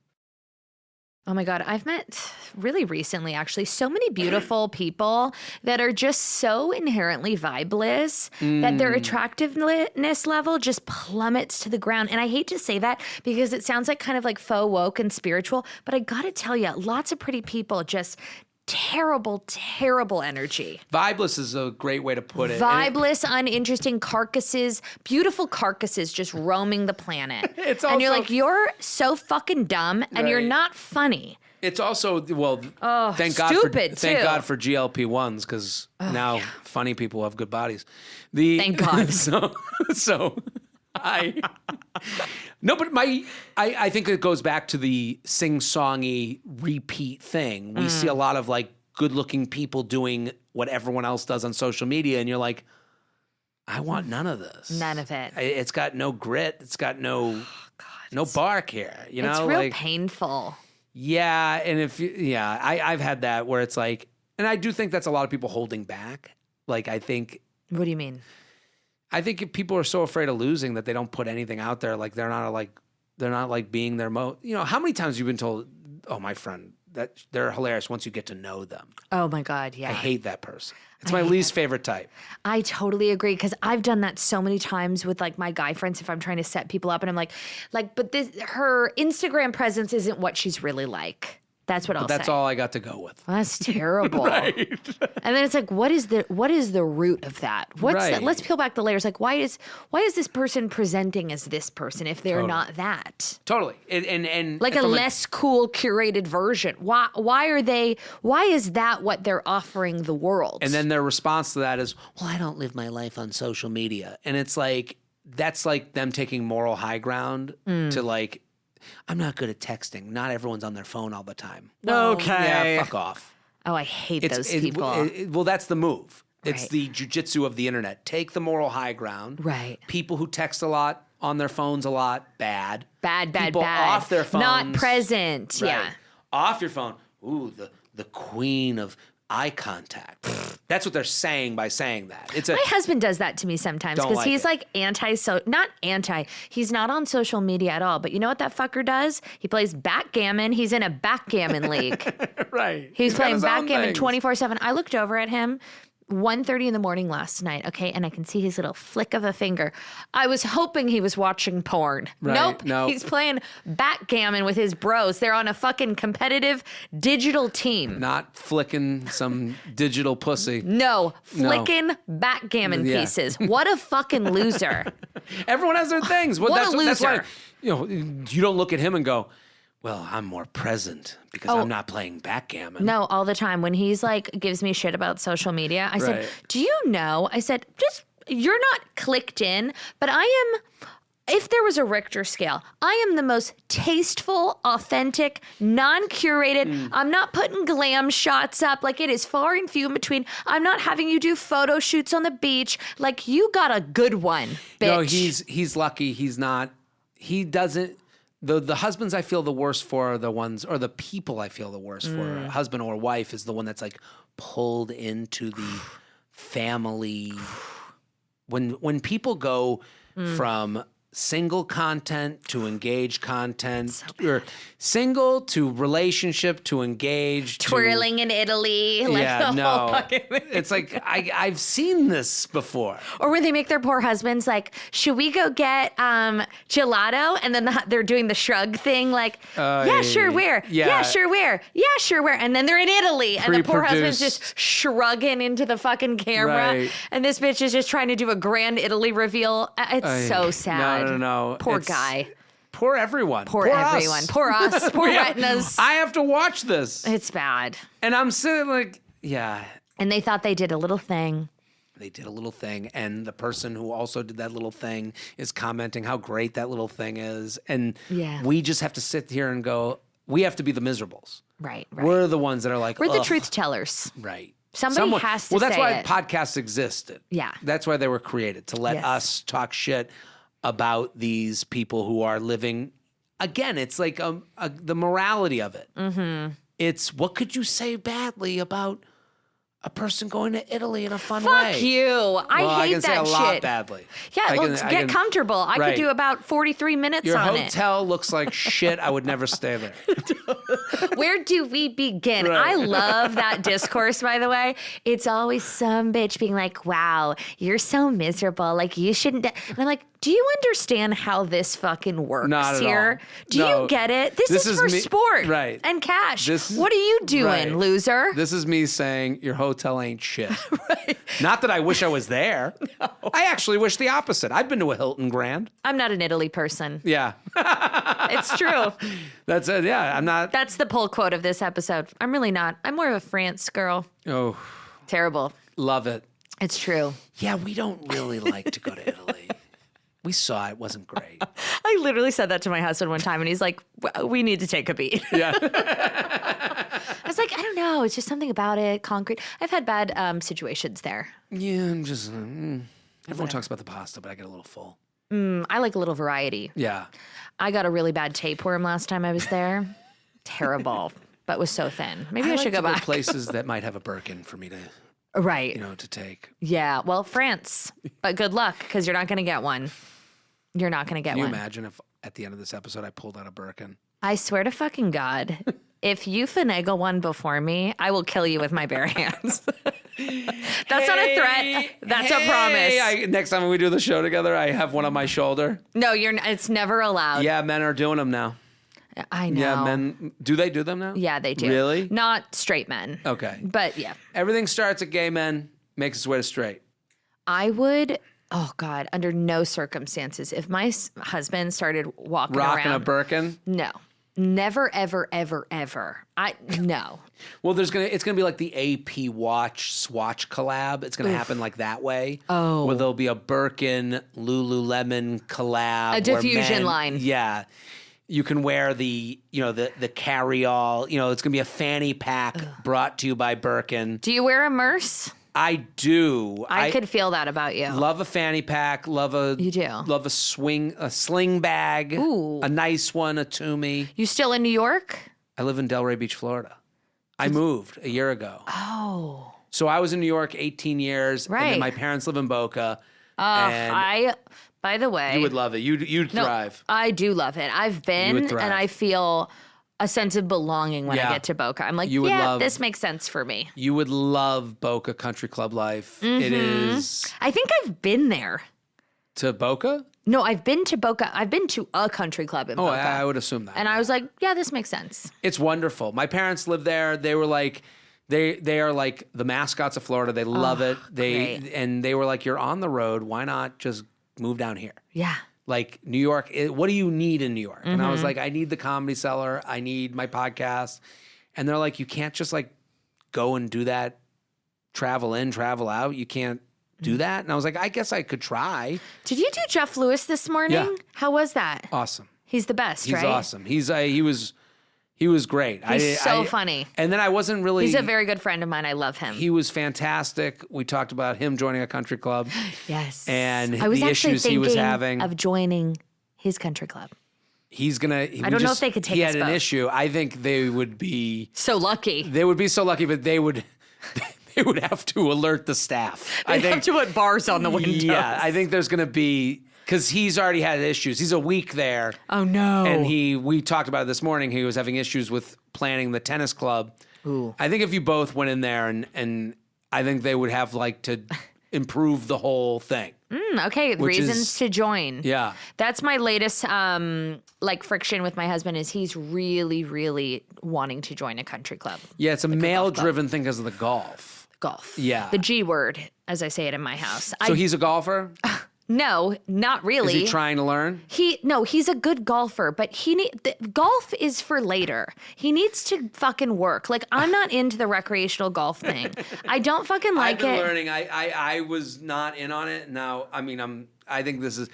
Oh my God, I've met really recently, actually, so many beautiful people that are just so inherently vibeless that their attractiveness level just plummets to the ground. And I hate to say that because it sounds like kind of like faux woke and spiritual, but I gotta tell you, lots of pretty people just terrible, terrible energy. Vibeless is a great way to put it. Vibeless, uninteresting carcasses, beautiful carcasses just roaming the planet. It's and you're also- like, you're so fucking dumb and you're Right. not funny. It's also, well, thank stupid, thank too. God for GLP-1s because now funny people have good bodies. Thank God. so no, but I think it goes back to the sing-songy repeat thing. We see a lot of like good-looking people doing what everyone else does on social media, and you're like, I want none of this. None of it. It's got no grit. It's got no bark here. You know, It's real like, painful. yeah, and I've had that where it's like, and I do think that's a lot of people holding back. Like, I think What do you mean? if people are so afraid of losing that they don't put anything out there. Like they're not like being their how many times have you been told, oh, my friend, that they're hilarious once you get to know them. Oh my God, yeah. I hate that person. It's my least favorite type. I totally agree because I've done that so many times with like my guy friends if I'm trying to set people up and I'm like, but her Instagram presence isn't what she's really like. That's what I'll That's say. all I got to go with. That's terrible. And then it's like, what is the root of that? What's Right. that? Let's peel back the layers. Like, why is this person presenting as this person if they're not that? Totally. And Like a from less cool curated version. Why is that what they're offering the world? And then their response to that is, well, I don't live my life on social media. And it's like, that's like them taking moral high ground to like, I'm not good at texting. Not everyone's on their phone all the time. Well, Okay. Yeah, fuck off. Oh, I hate those people. Well, that's the move. It's Right. the jujitsu of the internet. Take the moral high ground. Right. People who text a lot on their phones a lot, bad. Bad. People off their phones. Not present. Right. Yeah. Off your phone. Ooh, the queen of eye contact. That's what they're saying by saying that. It's a My husband does that to me sometimes Don't because like he's it. like not anti. He's not on social media at all. But you know what that fucker does? He plays backgammon. He's in a backgammon league. right. He's got playing his own backgammon things. 24/7. I looked over at him 1:30 in the morning last night, okay, and I can see his little flick of a finger. I was hoping he was watching porn. Right, Nope. He's playing backgammon with his bros. They're on a fucking competitive digital team. Not flicking some digital pussy. No, flicking backgammon Yeah. pieces. What a fucking loser. Everyone has their things. Well, What a that's why loser. you don't look at him and go, well, I'm more present because I'm not playing backgammon. No, all the time. When he's like, gives me shit about social media, I said, Right. do you know? I said, you're not clicked in, but I am, if there was a Richter scale, I am the most tasteful, authentic, non-curated. I'm not putting glam shots up. Like, it is far and few in between. I'm not having you do photo shoots on the beach. Like, you got a good one, bitch. No, he's lucky. He doesn't. The husbands I feel the worst for are the ones, or the people I feel the worst for. Husband or wife is the one that's like pulled into the family. When people go from single content to engaged content, or single to relationship to engaged, Twirling in Italy. Like yeah, the whole no, fucking thing. it's like I've seen this before. Or when they make their poor husbands like, should we go get gelato? And then they're doing the shrug thing, like, yeah, sure, where? Yeah, sure, where? Yeah, sure, where? And then they're in Italy, and the poor husband's just shrugging into the fucking camera, Right. and this bitch is just trying to do a grand Italy reveal. It's so sad. No. Poor It's- guy. Poor everyone. Poor everyone. Us. Poor us. Poor Yeah. retinas. I have to watch this. It's bad. And I'm sitting like, yeah, And they thought they did a little thing. they did a little thing. And the person who also did that little thing is commenting how great that little thing is. And Yeah. we just have to sit here and go, we have to be the miserables. Right. We're the ones that are like, We're the "Ugh." truth tellers. Right. Somebody has to Well, that's say why it. podcasts existed. Yeah. That's why they were created, to let Yes. us talk shit about these people who are living. Again, it's like the morality of it. Mm-hmm. It's what could you say badly about a person going to Italy in a fun way? Fuck you. I I hate can say that a lot shit. badly. Yeah, I can- let's I get can- comfortable. I Right. could do about 43 minutes Your on hotel looks like shit. I would never stay there. it. Where do we begin? Right. I love that discourse, by the way. It's always some bitch being like, wow, you're so miserable. Like, you shouldn't. And I'm like, do you understand how this fucking works Not at here? all. Do No. you get it? This This is is for me- sport right. and cash. This is- What are you doing, right. loser? This is me saying your hotel ain't shit. Right. Not that I wish I was there. No. I actually wish the opposite. I've been to a Hilton Grand. I'm not an Italy person. Yeah. It's true. That's it. Yeah. I'm not. That's the pull quote of this episode. I'm really not. I'm more of a France girl. Oh, Terrible. love it. It's true. Yeah. We don't really like to go to Italy. We saw it. Wasn't great. I literally said that to my husband one time, and he's like, we need to take a beat. Yeah. I was like, I don't know. It's just something about it. Concrete. I've had bad situations there. Yeah. I'm just. Everyone talks about the pasta, but I get a little full. I like a little variety. Yeah. I got a really bad tapeworm last time I was there. Terrible, but was so thin. Maybe I, like should to go back. places that might have a Birkin for me to, Right. to take. Yeah. Well, France. But good luck, because you're not going to get one. You're not going to get Can you one. imagine if at the end of this episode I pulled out a Birkin? I swear to fucking God, if you finagle one before me, I will kill you with my bare hands. That's not a threat. That's a promise. Next time we do the show together, I have one on my shoulder. No, it's never allowed. Yeah, men are doing them now. I know. Yeah, men. Do they do them now? Yeah, they do. Really? Not straight men. Okay. But yeah. Everything starts at gay men, makes its way to straight. I would, oh God, under no circumstances, if my husband started walking Rocking around. a Birkin. No. Never, ever, ever, ever. No. Well, it's gonna be like the AP Watch Swatch collab. It's gonna happen like that way. Oh. Where there'll be a Birkin Lululemon collab. A where diffusion men- line. Yeah. You can wear the carry-all. It's going to be a fanny pack brought to you by Birkin. Do you wear a Merce? I do. I could feel that about you. Love a fanny pack. You do. Love a sling bag. Ooh. A nice one, a Toomey. You still in New York? I live in Delray Beach, Florida. I moved a year ago. Oh. So I was in New York 18 years. Right. And then my parents live in Boca. By the way. You would love it. You'd thrive. I do love it. I've been, would thrive. and I feel a sense of belonging when I get to Boca. I'm like, this makes sense for me. You would love Boca Country Club life. Mm-hmm. It is. I think I've been there. To Boca? No, I've been to Boca. I've been to a country club in Boca. I would assume that. And I was like, yeah, this makes sense. It's wonderful. My parents live there. They were like, they are like the mascots of Florida. They love it. And they were like, you're on the road. Why not just move down here? Yeah. Like New York, what do you need in New York? And I was like, I need the Comedy Cellar. I need my podcast. And they're like, you can't just like go and do that, travel in, travel out. You can't do that. And I was like, I guess I could try. Did you do Jeff Lewis this morning? Yeah. How was that? Awesome. He's the best, He's right? awesome. He was great. He's so funny. And then I wasn't really. He's a very good friend of mine. I love him. He was fantastic. We talked about him joining a country club. Yes. And I was the actually issues he was thinking having. of joining his country club. He's gonna. I don't know if they could take He us had an both. issue. I think they would be. So lucky. They would be so lucky, but they would. They would have to alert the staff. They have to put bars on the windows. Yeah, I think there's gonna be. Because he's already had issues. He's a week there. Oh, no. And we talked about it this morning. He was having issues with planning the tennis club. Ooh. I think if you both went in there and I think they would have like to improve the whole thing. Okay, reasons to join. Yeah. That's my latest like friction with my husband is he's really, really wanting to join a country club. Yeah, it's a male-driven thing because of the golf. Golf. Yeah. The G word, as I say it in my house. So he's a golfer? No, not really. Is he trying to learn? He's a good golfer, but golf is for later. He needs to fucking work. Like, I'm not into the recreational golf thing. I don't fucking like it. I've been learning. I was not in on it. Now, I mean, I think this is,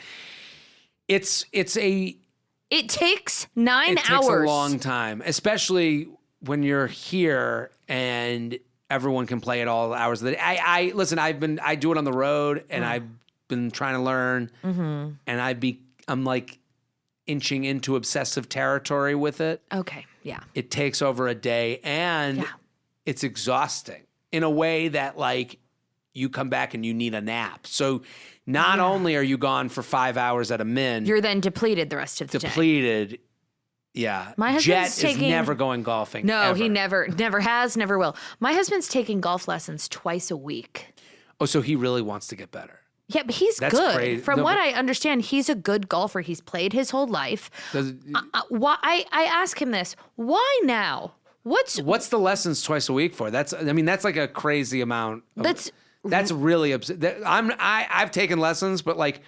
it takes 9 hours. It takes a long time, especially when you're here and everyone can play at all hours of the day. Listen, I do it on the road and I've been trying to learn, and I'm like inching into obsessive territory with it. Okay, yeah. It takes over a day, and it's exhausting in a way that like you come back and you need a nap. So not only are you gone for 5 hours at a min, you're then depleted the rest of the day. Depleted. Yeah. My husband's Jet is never going golfing. No, ever. he never has, never will. My husband's taking golf lessons twice a week. Oh, so he really wants to get better. Yeah, but he's That's good. crazy. From what I understand, he's a good golfer. He's played his whole life. Why? I ask him this. Why now? What's the lessons twice a week for? That's like a crazy amount. That's really I've taken lessons, but like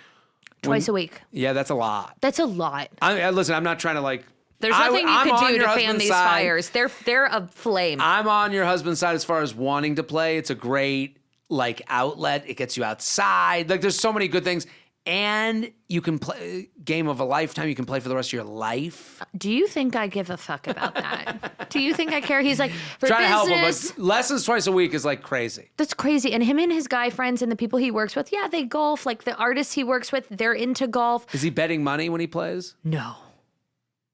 twice a week. Yeah, that's a lot. That's a lot. Listen, I'm not trying to like. There's nothing you could do to fan these side. fires. They're a flame. I'm on your husband's side as far as wanting to play. It's a great like outlet. It gets you outside. Like there's so many good things. And you can play game of a lifetime. You can play for the rest of your life. Do you think I give a fuck about that? Do you think I care? He's like, for trying business, to help him, but lessons twice a week is like crazy. That's crazy. And him and his guy friends and the people he works with, they golf. Like the artists he works with, they're into golf. Is he betting money when he plays? No.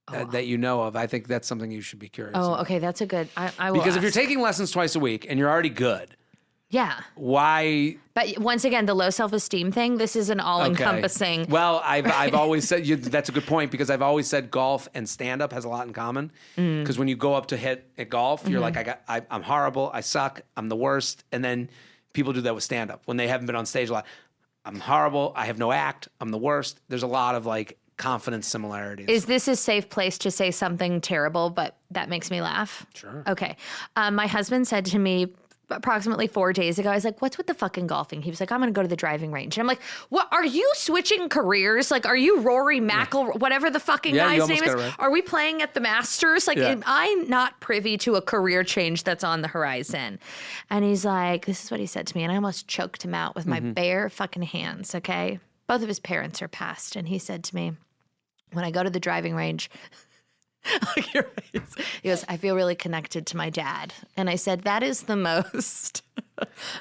That you know of. I think that's something you should be curious about. Okay, that's a good. I will because ask. if you're taking lessons twice a week and you're already good, yeah. Why? But once again, the low self-esteem thing. This is an all-encompassing. Okay. Well, I've always said that's a good point because I've always said golf and stand-up has a lot in common. Because when you go up to hit at golf, you're like, I'm horrible, I suck, I'm the worst, and then people do that with stand-up when they haven't been on stage a lot. I'm horrible, I have no act, I'm the worst. There's a lot of like confidence similarities. Is this a safe place to say something terrible, but that makes me laugh? Sure. Okay. My husband said to me approximately 4 days ago, I was like, what's with the fucking golfing? He was like, I'm going to go to the driving range. And I'm like, what? Are you switching careers? Like, are you Rory McIlroy, whatever the fucking guy's name is? Right. Are we playing at the Masters? Like, am I not privy to a career change that's on the horizon? And he's like, this is what he said to me. And I almost choked him out with my bare fucking hands, okay? Both of his parents are passed. And he said to me, when I go to the driving range, he goes, I feel really connected to my dad. And I said, that is the most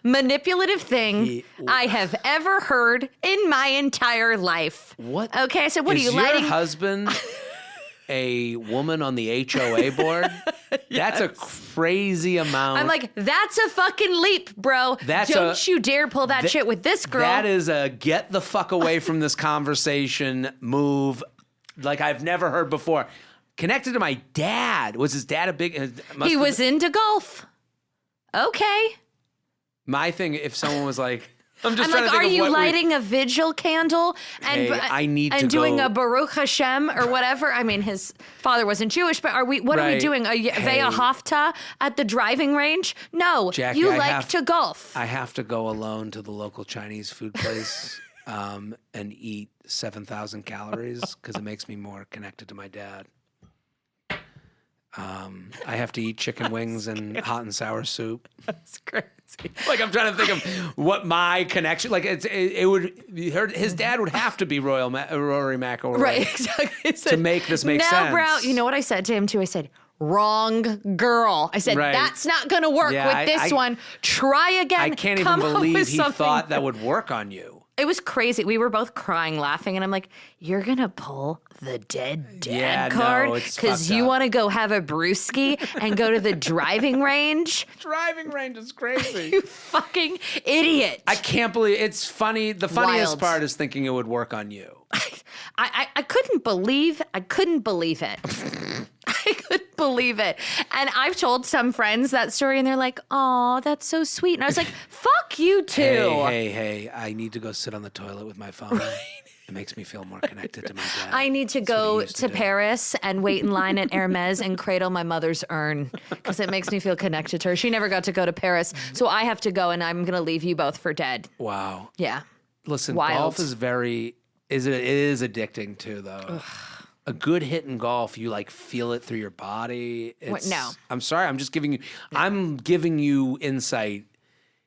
manipulative thing I have ever heard in my entire life. What? Okay, I said, what is are you your lighting? husband a woman on the HOA board? That's a crazy amount. I'm like, that's a fucking leap, bro. Don't you dare pull that shit with this girl. That is a get the fuck away from this conversation move like I've never heard before. Connected to my dad. Was his dad a big... He was into golf. Okay. My thing, if someone was like... I'm like, are you lighting a vigil candle and I need to doing go. a Baruch Hashem or whatever? I mean, his father wasn't Jewish, but are we doing? A Ve'ah Hafta at the driving range? No, Jackie, you like to golf. I have to go alone to the local Chinese food place and eat 7,000 calories because it makes me more connected to my dad. I have to eat chicken wings and hot and sour soup. That's crazy. Like I'm trying to think of what my connection. Like it would. His dad would have to be Rory McIlroy, right? Exactly. To make this make sense. Now, bro, you know what I said to him too? I said, wrong girl. I said, that's not going to work with this one. Try again. I can't even believe he thought that would work on you. It was crazy. We were both crying, laughing, and I'm like, you're going to pull the dead dad card because you want to go have a brewski and go to the driving range? Driving range is crazy. You fucking idiot. I can't believe it's funny. The funniest part is thinking it would work on you. I couldn't believe it. I couldn't believe it. And I've told some friends that story and they're like, oh, that's so sweet. And I was like, fuck you too. Hey, I need to go sit on the toilet with my phone. It makes me feel more connected to my dad. I need to go to Paris and wait in line at Hermes and cradle my mother's urn because it makes me feel connected to her. She never got to go to Paris. So I have to go and I'm going to leave you both for dead. Wow. Yeah. Listen, golf is it is addicting too, though. Ugh. A good hit in golf, you like feel it through your body. No. I'm sorry. I'm just giving you, I'm giving you insight.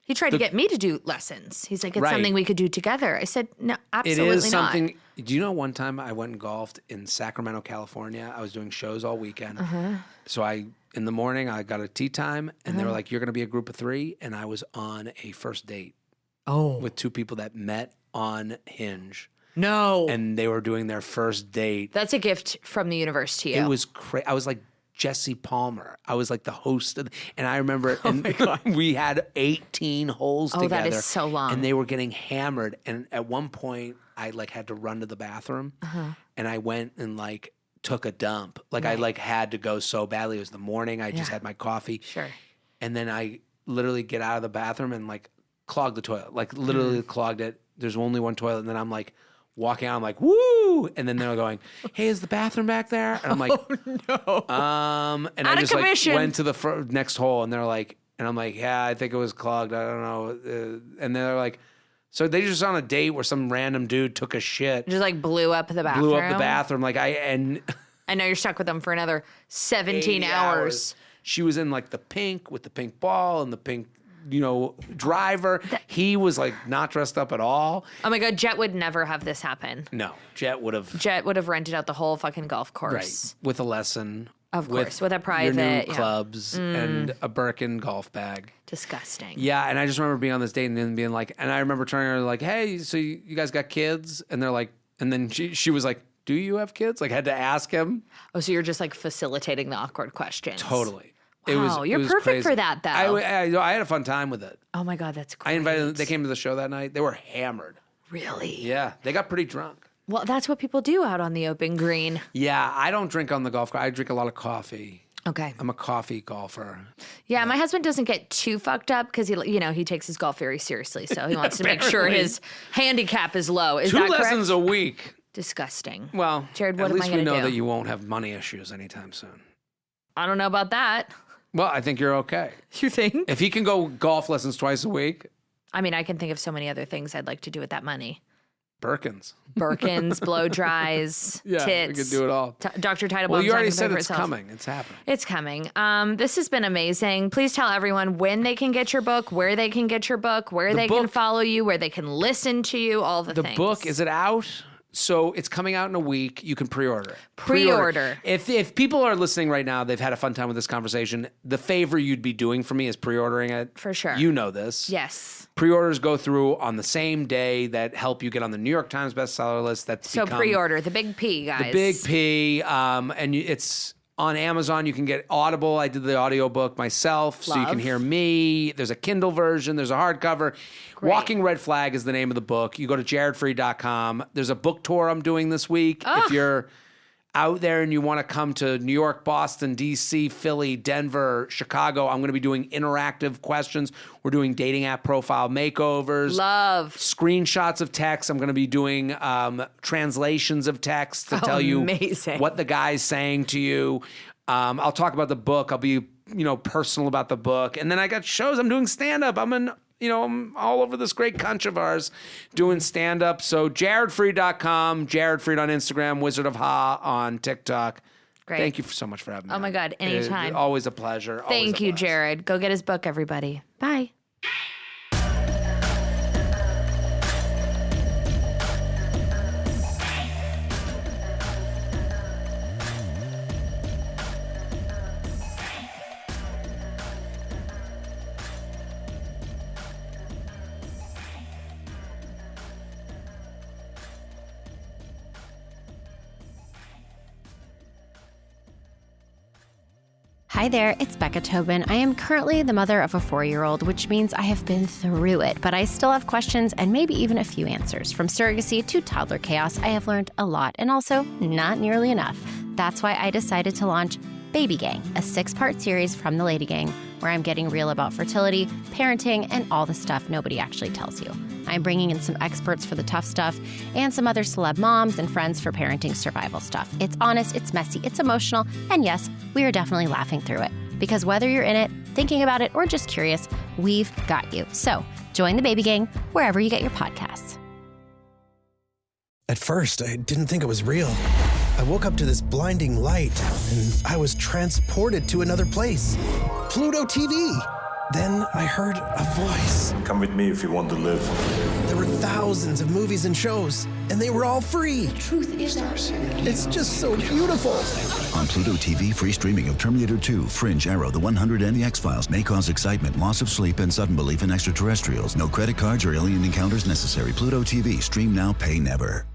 He tried to get me to do lessons. He's like, it's something we could do together. I said, no, absolutely not. It is something. Do you know one time I went and golfed in Sacramento, California? I was doing shows all weekend. So in the morning, I got a tee time and they were like, you're going to be a group of 3. And I was on a first date with 2 people that met on Hinge. No. And they were doing their first date. That's a gift from the universe to you. It was crazy. I was like Jesse Palmer. I was like the host of and I remember we had 18 holes together. Oh, that is so long. And they were getting hammered. And at one point, I like had to run to the bathroom. And I went and like took a dump. Like I like had to go so badly. It was the morning. I just had my coffee. Sure. And then I literally get out of the bathroom and like clog the toilet. Like literally clogged it. There's only one toilet. And then I'm like, walking out, I'm like, woo! And then they're going, hey, is the bathroom back there? And I'm like, oh, no. And I just like went to the next hole and they're like, and I'm like, yeah, I think it was clogged. I don't know. And they're like, so they just on a date where some random dude took a shit. Just like blew up the bathroom. Like and I know you're stuck with them for another 17 hours. She was in like the pink with the pink ball and the pink driver. He was like not dressed up at all. Oh my God, Jet would never have this happen. No, Jet would have rented out the whole fucking golf course. Right, with a lesson. Of course, with a private. Your new clubs and a Birkin golf bag. Disgusting. Yeah, and I just remember being on this date and then being like, and I remember turning to her like, hey, so you guys got kids? And they're like, and then she was like, do you have kids? Like, I had to ask him. Oh, so you're just like facilitating the awkward questions. Totally. Wow, you're perfect crazy. For that, though. I had a fun time with it. Oh my God, that's great. I invited them. They came to the show that night. They were hammered. Really? Yeah, they got pretty drunk. Well, that's what people do out on the open green. Yeah, I don't drink on the golf course. I drink a lot of coffee. Okay. I'm a coffee golfer. Yeah, my husband doesn't get too fucked up because he takes his golf very seriously, so he wants to make sure his handicap is low. Is that correct? 2 lessons a week. Disgusting. Well, Jared, what am I going to do? At least we know that you won't have money issues anytime soon. I don't know about that. Well, I think you're okay. You think? If he can go golf lessons twice a week. I mean, I can think of so many other things I'd like to do with that money. Birkins, blow dries, tits. We could do it all. Dr. Teitelbaum's Well, you already said it's coming. It's happening. It's coming. This has been amazing. Please tell everyone when they can get your book, where they can get your book, where they can follow you, where they can listen to you, all the things. The book, is it out? So it's coming out in a week. You can pre-order it. Pre-order. If people are listening right now, they've had a fun time with this conversation. The favor you'd be doing for me is pre-ordering it. For sure. You know this. Yes. Pre-orders go through on the same day that help you get on the New York Times bestseller list. So pre-order, the big P, guys. The big P. It's on Amazon. You can get Audible. I did the audiobook myself, so you can hear me. There's a Kindle version. There's a hardcover. Great. Walking Red Flag is the name of the book. You go to jaredfreid.com. There's a book tour I'm doing this week. If you're out there and you want to come to New York, Boston, D.C., Philly, Denver, Chicago, I'm going to be doing interactive questions. We're doing dating app profile makeovers. Love. Screenshots of text. I'm going to be doing translations of text to tell you what the guy's saying to you. I'll talk about the book. I'll be, personal about the book. And then I got shows. I'm doing stand-up. I'm all over this great country of ours doing stand-up. So jaredfreid.com, Jared Freid on Instagram, Wizard of Ha on TikTok. Great. Thank you so much for having me. Oh my God, anytime. Always a pleasure. Thank you, Jared. Go get his book, everybody. Bye. Hi there, it's Becca Tobin. I am currently the mother of a 4-year-old, which means I have been through it, but I still have questions and maybe even a few answers. From surrogacy to toddler chaos, I have learned a lot and also not nearly enough. That's why I decided to launch Baby Gang, a 6-part series from the Lady Gang, where I'm getting real about fertility, parenting, and all the stuff nobody actually tells you. I'm bringing in some experts for the tough stuff and some other celeb moms and friends for parenting survival stuff. It's honest, it's messy, it's emotional, and yes, we are definitely laughing through it. Because whether you're in it, thinking about it, or just curious, we've got you. So join the Baby Gang wherever you get your podcasts. At first, I didn't think it was real. I woke up to this blinding light, and I was transported to another place. Pluto TV. Then I heard a voice. Come with me if you want to live. There were thousands of movies and shows, and they were all free. The truth is ours. It's just so beautiful. On Pluto TV, free streaming of Terminator 2, Fringe, Arrow, The 100, and The X-Files may cause excitement, loss of sleep, and sudden belief in extraterrestrials. No credit cards or alien encounters necessary. Pluto TV. Stream now, pay never.